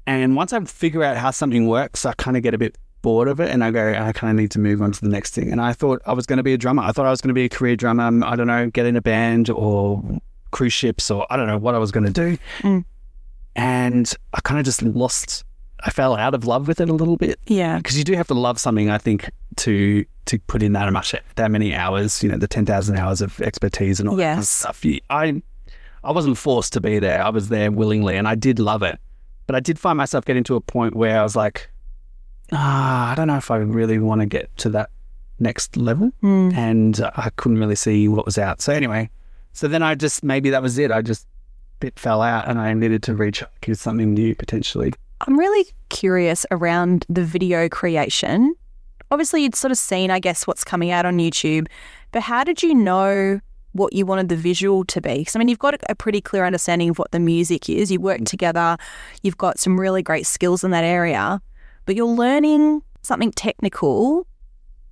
And once I figure out how something works, I kind of get a bit bored of it, and I go, I kind of need to move on to the next thing. And I thought I was going to be a drummer. I thought I was going to be a career drummer. I don't know, get in a band or cruise ships, or I don't know what I was going to do. And I kind of just I fell out of love with it a little bit. Yeah. Because you do have to love something, I think, to put in that many hours, the 10,000 hours of expertise and all that kind of stuff. I wasn't forced to be there. I was there willingly, and I did love it. But I did find myself getting to a point where I was like, I don't know if I really want to get to that next level. And I couldn't really see what was out. So anyway, then maybe that was it. I just fell out, and I needed to reach to something new potentially. I'm really curious around the video creation. Obviously, you'd sort of seen, I guess, what's coming out on YouTube, but how did you know what you wanted the visual to be? Because, I mean, you've got a pretty clear understanding of what the music is. You work together. You've got some really great skills in that area, but you're learning something technical.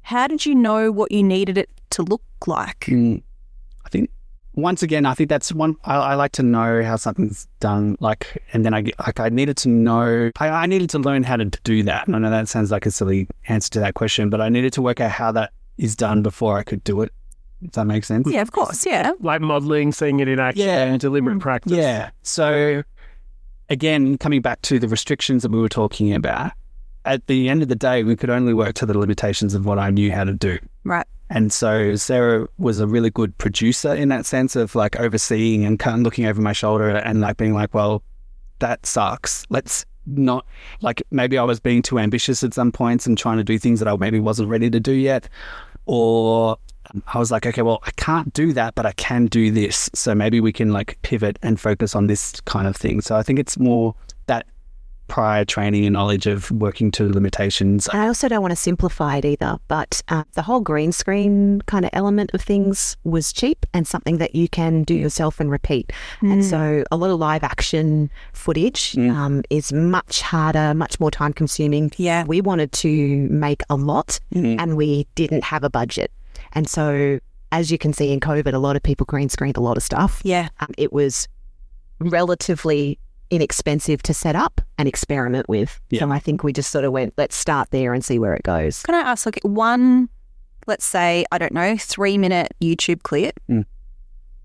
How did you know what you needed it to look like? I think, once again, I think that's one. I like to know how something's done, and then I needed to know. I needed to learn how to do that. And I know that sounds like a silly answer to that question, but I needed to work out how that is done before I could do it. Does that make sense? Yeah, of course. Yeah. Like modelling, seeing it in action, and deliberate practice. Yeah. So, again, coming back to the restrictions that we were talking about, at the end of the day, we could only work to the limitations of what I knew how to do. Right. And so Sarah was a really good producer in that sense of like overseeing and kind of looking over my shoulder and like being like, well, that sucks. Let's not, like, maybe I was being too ambitious at some points and trying to do things that I maybe wasn't ready to do yet. Or I was like, okay, well, I can't do that, but I can do this. So maybe we can like pivot and focus on this kind of thing. So I think it's more that prior training and knowledge of working to limitations. And I also don't want to simplify it either, but the whole green screen kind of element of things was cheap and something that you can do yourself and repeat. And so a lot of live action footage is much harder, much more time consuming. Yeah. We wanted to make a lot and we didn't have a budget. And so as you can see in COVID, a lot of people green screened a lot of stuff. Yeah. It was relatively inexpensive to set up and experiment with. Yeah. So I think we just sort of went, let's start there and see where it goes. Can I ask, like, one, let's say, I don't know, 3-minute YouTube clip?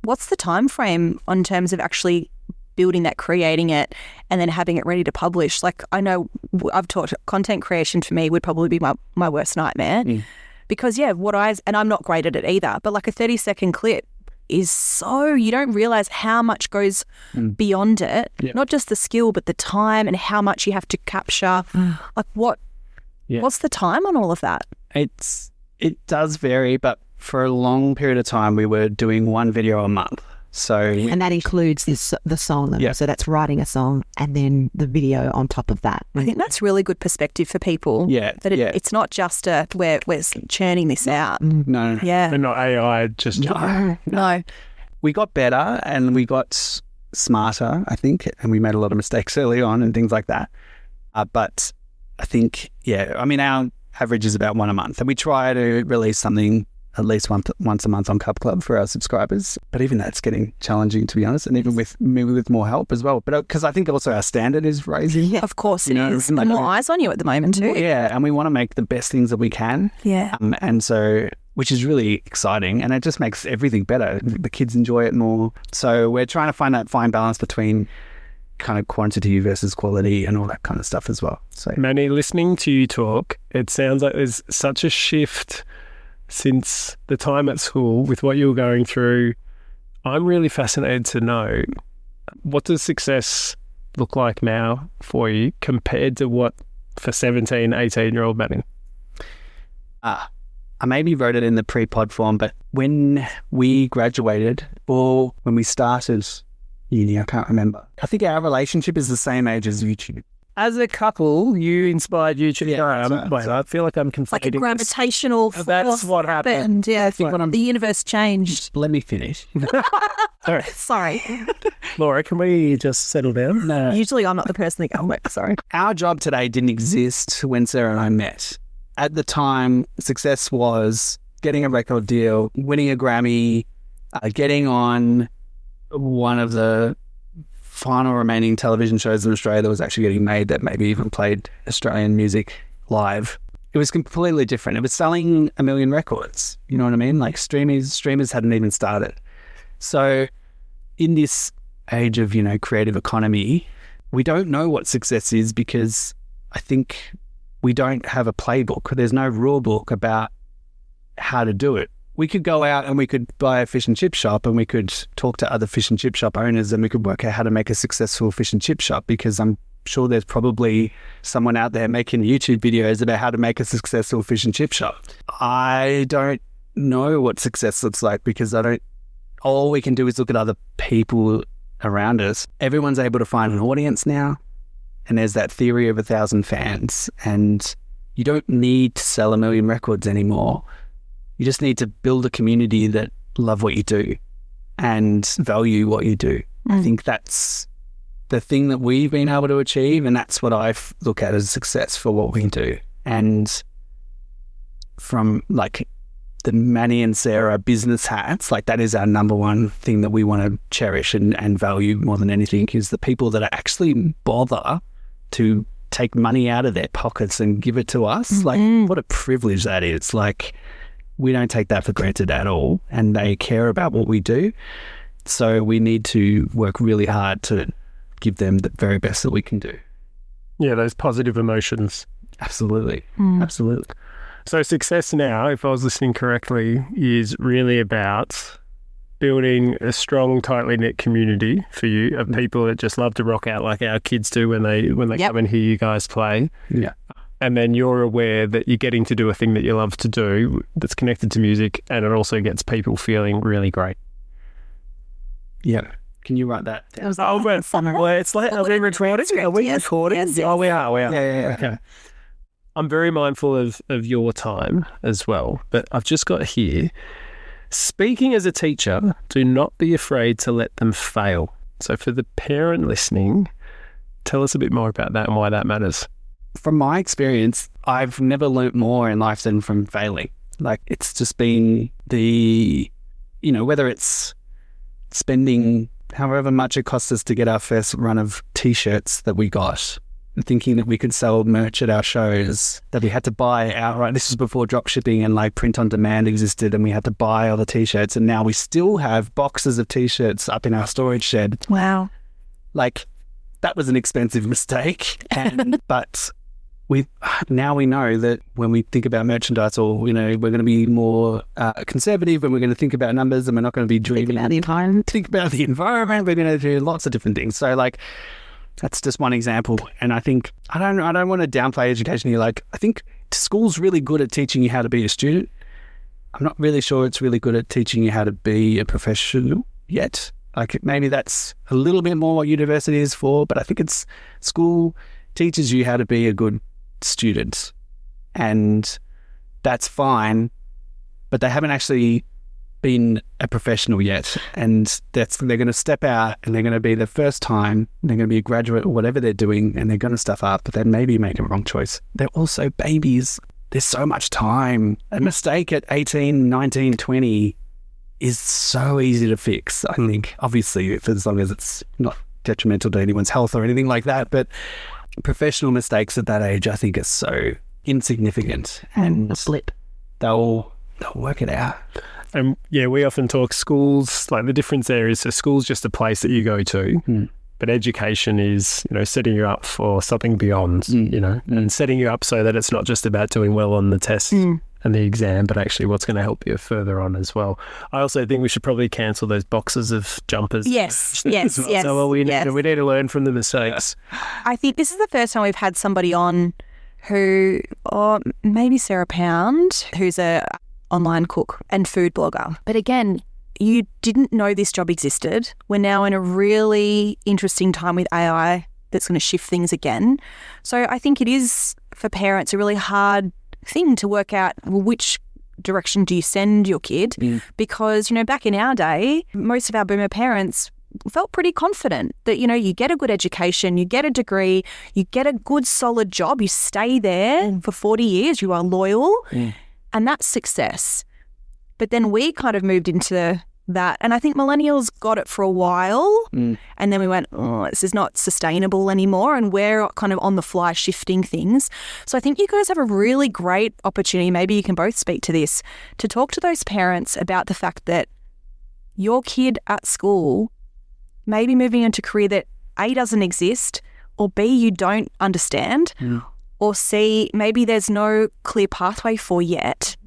What's the time frame on terms of actually building that, creating it, and then having it ready to publish? Like, I know I've taught content creation for me would probably be my worst nightmare because, and I'm not great at it either, but like a 30-second clip is so, you don't realize how much goes beyond it, not just the skill, but the time and how much you have to capture. Like what's the time on all of that? It does vary, but for a long period of time, we were doing one video a month. So, and that includes the song. Yeah. So that's writing a song and then the video on top of that. I think that's really good perspective for people. Yeah. That it's not just we're churning this out. No. Yeah. And not AI, just No. We got better and we got smarter, I think, and we made a lot of mistakes early on and things like that. But I think, our average is about one a month, and we try to release something at least once a month on Cup Club for our subscribers. But even that's getting challenging, to be honest, and even with more help as well. But because I think also our standard is raising. Yeah, of course it is. Like, more eyes on you at the moment too. Yeah, and we want to make the best things that we can. Yeah. And so, which is really exciting, and it just makes everything better. The kids enjoy it more. So we're trying to find that fine balance between kind of quantity versus quality and all that kind of stuff as well. So, Manny, listening to you talk, it sounds like there's such a shift since the time at school with what you were going through. I'm really fascinated to know, what does success look like now for you compared to what for 17, 18-year-old Manny? I maybe wrote it in the pre-pod form, but when we graduated or when we started uni, I can't remember. I think our relationship is the same age as YouTube. As a couple, you inspired YouTube. I feel like I'm conflating. Like a gravitational force. That's what happened. Yeah, what the universe changed. Let me finish. Sorry. Laura, can we just settle down? No. Usually I'm not the person that goes, sorry. Our job today didn't exist when Sarah and I met. At the time, success was getting a record deal, winning a Grammy, getting on one of the final remaining television shows in Australia that was actually getting made that maybe even played Australian music live. It was completely different. It was selling 1 million records. You know what I mean? Like streamers hadn't even started. So in this age of, creative economy, we don't know what success is because I think we don't have a playbook. There's no rule book about how to do it. We could go out and we could buy a fish and chip shop and we could talk to other fish and chip shop owners and we could work out how to make a successful fish and chip shop, because I'm sure there's probably someone out there making YouTube videos about how to make a successful fish and chip shop. I don't know what success looks like because all we can do is look at other people around us. Everyone's able to find an audience now, and there's that theory of 1,000 fans, and you don't need to sell 1 million records anymore. You just need to build a community that love what you do and value what you do. I think that's the thing that we've been able to achieve, and that's what I look at as success for what we do. And from like the Manny and Sarah business hats, like that is our number one thing that we want to cherish and value more than anything, is the people that actually bother to take money out of their pockets and give it to us. Like, what a privilege that is. Like, we don't take that for granted at all, and they care about what we do. So we need to work really hard to give them the very best that we can do. Yeah, those positive emotions. Absolutely. Absolutely. So success now, if I was listening correctly, is really about building a strong, tightly knit community for you of people that just love to rock out like our kids do when they come and hear you guys play. Yeah. And then you're aware that you're getting to do a thing that you love to do that's connected to music, and it also gets people feeling really great. Yeah. Can you write that down? Oh, well, it's like, are we recording? Are we Yes, recording? yes, Oh, we are. Yeah. Okay. I'm very mindful of your time as well, but I've just got here, speaking as a teacher, do not be afraid to let them fail. So for the parent listening, tell us a bit more about that and why that matters. From my experience, I've never learnt more in life than from failing. Like, it's just been whether it's spending however much it cost us to get our first run of T-shirts that we got, thinking that we could sell merch at our shows, that we had to buy outright. This was before drop shipping and like print on demand existed, and we had to buy all the T-shirts, and now we still have boxes of T-shirts up in our storage shed. Wow. Like, that was an expensive mistake, but now we know that when we think about merchandise, or we're going to be more conservative, and we're going to think about numbers, and we're not going to be dreaming. Think about the environment. Think about the environment. We're going to do lots of different things. So, like, that's just one example. And I think I don't want to downplay education here. Like, I think school's really good at teaching you how to be a student. I'm not really sure it's really good at teaching you how to be a professional yet. Like, maybe that's a little bit more what university is for, but I think school teaches you how to be a good student, and that's fine, but they haven't actually been a professional yet, and they're going to step out, and they're going to be the first time, they're going to be a graduate or whatever they're doing, and they're going to stuff up, but they maybe make a wrong choice. They're also babies. There's so much time. A mistake at 18, 19, 20 is so easy to fix, I think. Obviously, as long as it's not detrimental to anyone's health or anything like that, but professional mistakes at that age, I think, are so insignificant, and A blip. they'll work it out. And yeah, we often talk schools, like the difference there is, so school's just a place that you go to, but education is, setting you up for something beyond, and setting you up so that it's not just about doing well on the test and the exam, but actually what's going to help you further on as well. I also think we should probably cancel those boxes of jumpers. Yes. So we need to learn from the mistakes. I think this is the first time we've had somebody on who, or maybe Sarah Pound, who's a online cook and food blogger. But again, you didn't know this job existed. We're now in a really interesting time with AI that's going to shift things again. So I think it is, for parents, a really hard thing to work out, which direction do you send your kid? Because, back in our day, most of our boomer parents felt pretty confident that, you get a good education, you get a degree, you get a good solid job, you stay there for 40 years, you are loyal, and that's success. But then we kind of moved into that, and I think millennials got it for a while, and then we went, this is not sustainable anymore, and we're kind of on the fly shifting things. So I think you guys have a really great opportunity, maybe you can both speak to this, to talk to those parents about the fact that your kid at school may be moving into a career that A, doesn't exist, or B, you don't understand, or C, maybe there's no clear pathway for yet.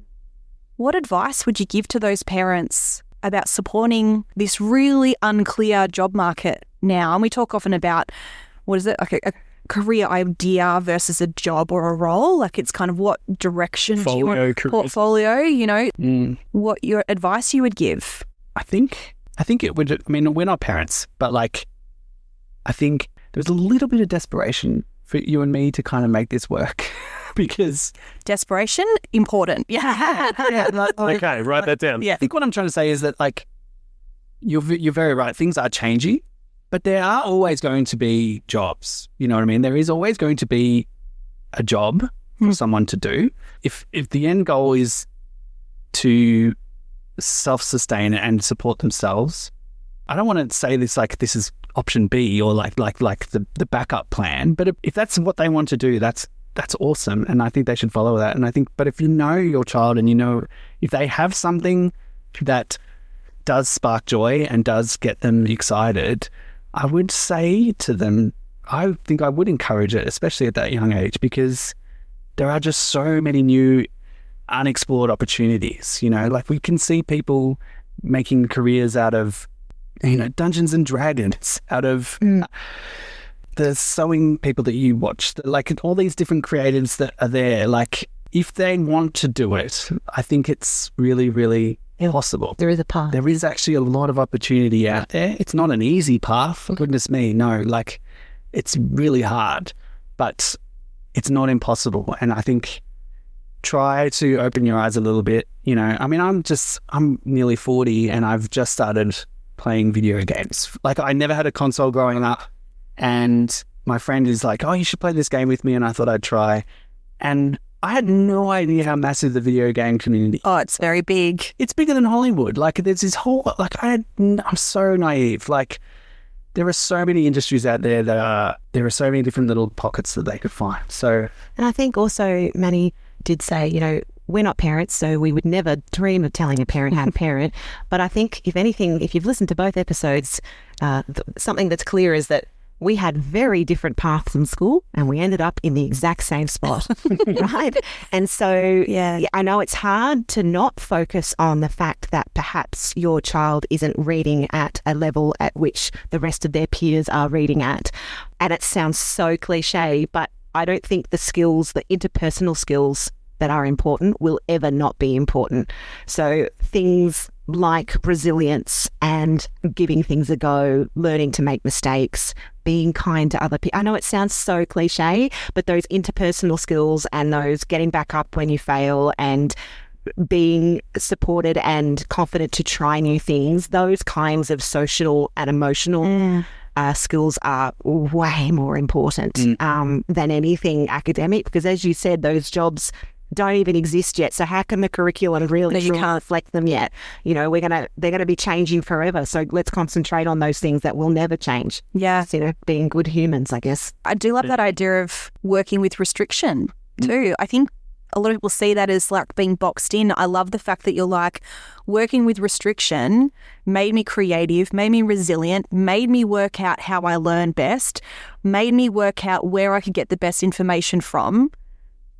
What advice would you give to those parents about supporting this really unclear job market now? And we talk often about, like a career idea versus a job or a role. Like, it's kind of what direction do you want, portfolio, what your advice you would give. I think it would, I mean, we're not parents, but like, I think there's a little bit of desperation for you and me to kind of make this work. Because desperation, important. Okay, write that down. I think what I'm trying to say is that, like, you're very right. Things are changing, but there are always going to be jobs. You know what I mean? There is always going to be a job for someone to do. If the end goal is to self-sustain and support themselves, I don't want to say this like this is option B or like the backup plan. But if that's what they want to do, that's awesome, and I think they should follow that. And I think, but if you know your child and if they have something that does spark joy and does get them excited, I would say to them, I think I would encourage it, especially at that young age, because there are just so many new unexplored opportunities. Like, we can see people making careers out of, Dungeons and Dragons, out of the sewing people that you watch, like all these different creatives that are there. Like, if they want to do it, I think it's really, really possible. There is a path. There is actually a lot of opportunity out there. It's not an easy path. Goodness me, no. Like, it's really hard, but it's not impossible. And I think try to open your eyes a little bit. You know, I mean, I'm nearly 40 and I've just started playing video games. Like, I never had a console growing up, and my friend is like, oh, you should play this game with me. And I thought I'd try. And I had no idea how massive the video game community. Oh, it's very big. It's bigger than Hollywood. Like, there's this whole, like, I'm so naive. Like, there are so many industries out there there are so many different little pockets that they could find. So, And I think also Manny did say, you know, we're not parents, so we would never dream of telling a parent how to parent. But I think, if anything, if you've listened to both episodes, something that's clear is that we had very different paths in school and we ended up in the exact same spot, right? And so I know it's hard to not focus on the fact that perhaps your child isn't reading at a level at which the rest of their peers are reading at. And it sounds so cliche, but I don't think the skills, the interpersonal skills that are important will ever not be important. So things like resilience and giving things a go, learning to make mistakes, being kind to other people. I know it sounds so cliche, but those interpersonal skills and those getting back up when you fail and being supported and confident to try new things, those kinds of social and emotional skills are way more important than anything academic, because as you said, those jobs don't even exist yet. So how can the curriculum really reflect them yet? You know, they're gonna be changing forever. So let's concentrate on those things that will never change. Yeah. You know, being good humans, I guess. I do love that idea of working with restriction too. I think a lot of people see that as like being boxed in. I love the fact that you're like, working with restriction made me creative, made me resilient, made me work out how I learn best, made me work out where I could get the best information from.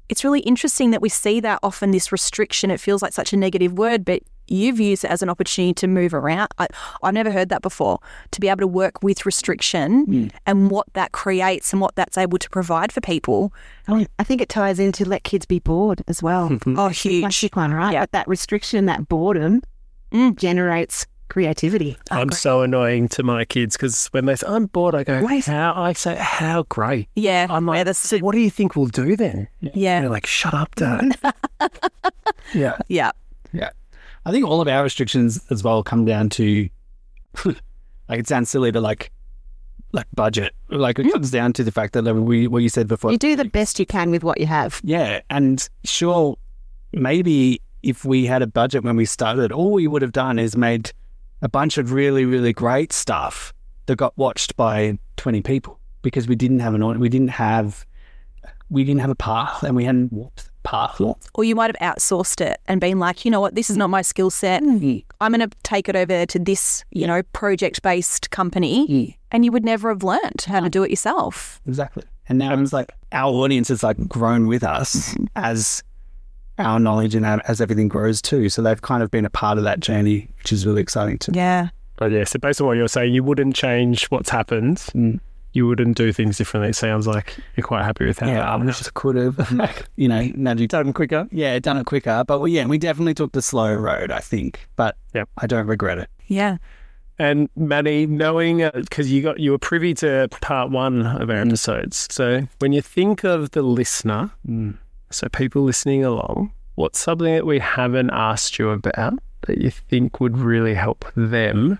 It's really interesting that we see that often, this restriction. It feels like such a negative word, but you've used it as an opportunity to move around. I've never heard that before, to be able to work with restriction and what that creates and what that's able to provide for people. I think it ties into let kids be bored as well. Oh, huge. Classic one, right? Yeah. But that restriction, that boredom generates creativity. I'm so annoying to my kids because when they say, I'm bored, I go, how? I say, how great. Yeah. I'm like, what do you think we'll do then? Yeah. And they're like, shut up, Dad. Yeah. Yeah. I think all of our restrictions as well come down to, like, it sounds silly to like budget. Like, it comes down to the fact that what you said before. You do the best you can with what you have. Yeah. And sure, maybe if we had a budget when we started, all we would have done is made a bunch of really, really great stuff that got watched by 20 people because we didn't have a path and we hadn't walked the path. Or you might have outsourced it and been like, you know what, this is not my skill set. I'm going to take it over to this, project-based company, and you would never have learned how to do it yourself. Exactly. And now it's like our audience has like grown with us as our knowledge and as everything grows too. So they've kind of been a part of that journey, which is really exciting too. Yeah. But yeah, so based on what you're saying, you wouldn't change what's happened. You wouldn't do things differently. It sounds like you're quite happy with how that I just could have, done quicker. Yeah, done it quicker. But we definitely took the slow road, I think. But I don't regret it. Yeah. And Manny, knowing, because you were privy to part one of our episodes. So when you think of the listener, so people listening along, what's something that we haven't asked you about that you think would really help them,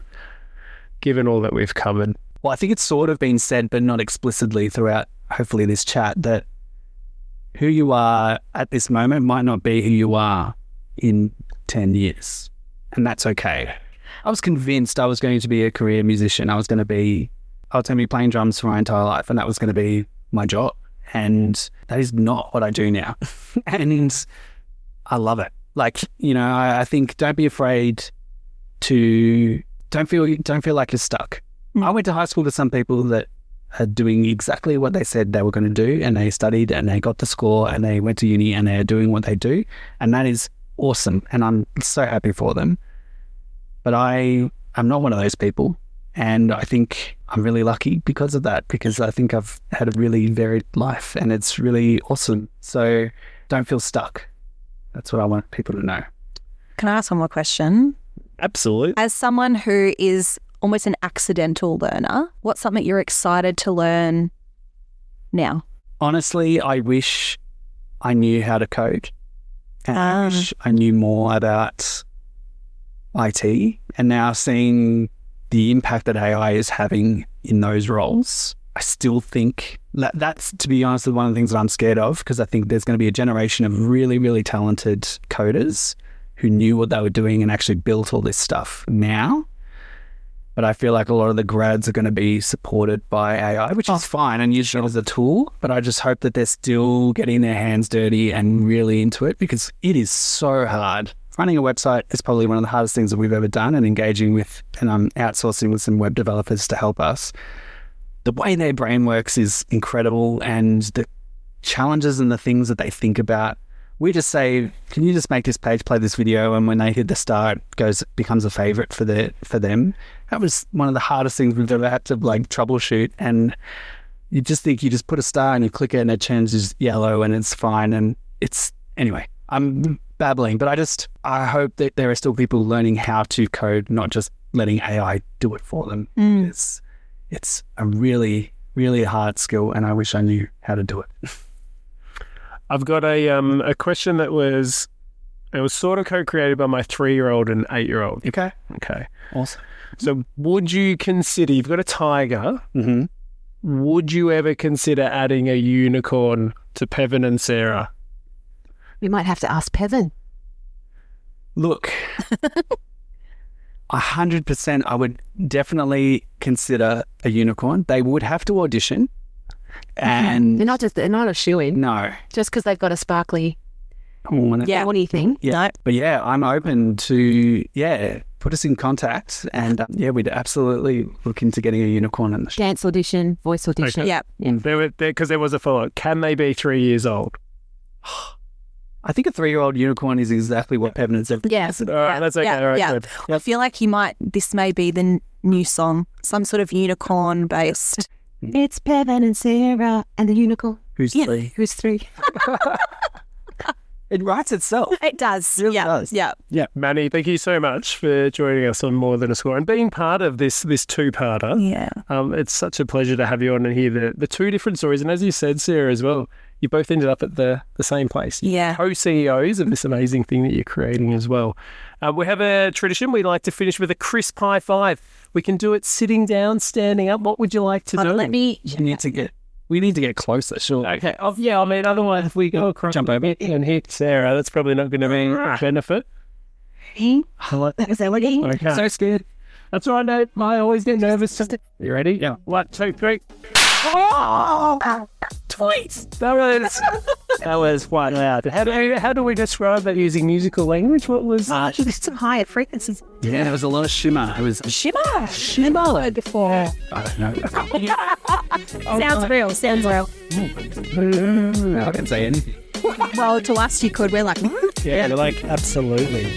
given all that we've covered? Well, I think it's sort of been said, but not explicitly throughout, hopefully, this chat, that who you are at this moment might not be who you are in 10 years. And that's okay. I was convinced I was going to be a career musician. I was going to be playing drums for my entire life, and that was going to be my job. And that is not what I do now. And I love it. Like, I think don't be afraid to, don't feel like you're stuck. I went to high school to some people that are doing exactly what they said they were going to do, and they studied and they got the score and they went to uni and they're doing what they do. And that is awesome. And I'm so happy for them. But I'm not one of those people. And I think I'm really lucky because of that, because I think I've had a really varied life and it's really awesome. So don't feel stuck. That's what I want people to know. Can I ask one more question? Absolutely. As someone who is almost an accidental learner, what's something you're excited to learn now? Honestly, I wish I knew how to code. And I wish I knew more about IT. And now seeing the impact that AI is having in those roles, I still think that's, to be honest, one of the things that I'm scared of, because I think there's going to be a generation of really, really talented coders who knew what they were doing and actually built all this stuff now. But I feel like a lot of the grads are going to be supported by AI, which is fine and used as a tool. But I just hope that they're still getting their hands dirty and really into it, because it is so hard. Running a website is probably one of the hardest things that we've ever done, and engaging with, and I'm outsourcing with some web developers to help us. The way their brain works is incredible, and the challenges and the things that they think about. We just say, can you just make this page play this video? And when they hit the start, becomes a favorite for them. That was one of the hardest things we've ever had to troubleshoot. And you just think you just put a star and you click it and it changes yellow and it's fine. And anyway, I'm babbling, but I hope that there are still people learning how to code, not just letting AI do it for them. It's a really, really hard skill, and I wish I knew how to do it. I've got a question that was sort of co-created by my 3-year-old and 8-year-old. Okay. Awesome. So would you consider, you've got a tiger, would you ever consider adding a unicorn to Pevan and Sarah? We might have to ask Pevan. Look, 100% I would definitely consider a unicorn. They would have to audition. And they're not a shoe-in. No. Just because they've got a sparkly horny thing. Yeah. No. But yeah, I'm open to, put us in contact, and we'd absolutely look into getting a unicorn in the show. Dance audition, voice audition. Yeah. Because there was a follow-up. Can they be 3 years old? I think a 3-year-old unicorn is exactly what Pevan has said. Yeah. All right, that's okay. Yeah. All right, Yeah. good. I feel like this may be the new song, some sort of unicorn based. It's Pevan and Sarah and the unicorn. Who's 3? Who's 3? It writes itself. It does. It really yeah. does. Yeah. Yeah, Manny, thank you so much for joining us on More Than a Score and being part of this two-parter. Yeah. It's such a pleasure to have you on and hear the two different stories. And as you said, Sarah, as well, you both ended up at the same place. Yeah. Co-CEOs of this amazing thing that you're creating as well. We have a tradition. We like to finish with a crisp high five. We can do it sitting down, standing up. What would you like to do? We need to get closer, sure. Okay. Otherwise, if we go across Jump over and hit Sarah, that's probably not going to be a benefit. Okay. So scared. That's all right, Nate. I always get nervous. You ready? Yeah. 1, 2, 3. Twice. That was quite loud. How do we describe that using musical language? What was... Just some higher frequencies. Yeah, there was a lot of shimmer. It was Shimmer. Before. I don't know. Sounds real. I can say anything. Well, to us, you could. We're like, Yeah, they're like, absolutely.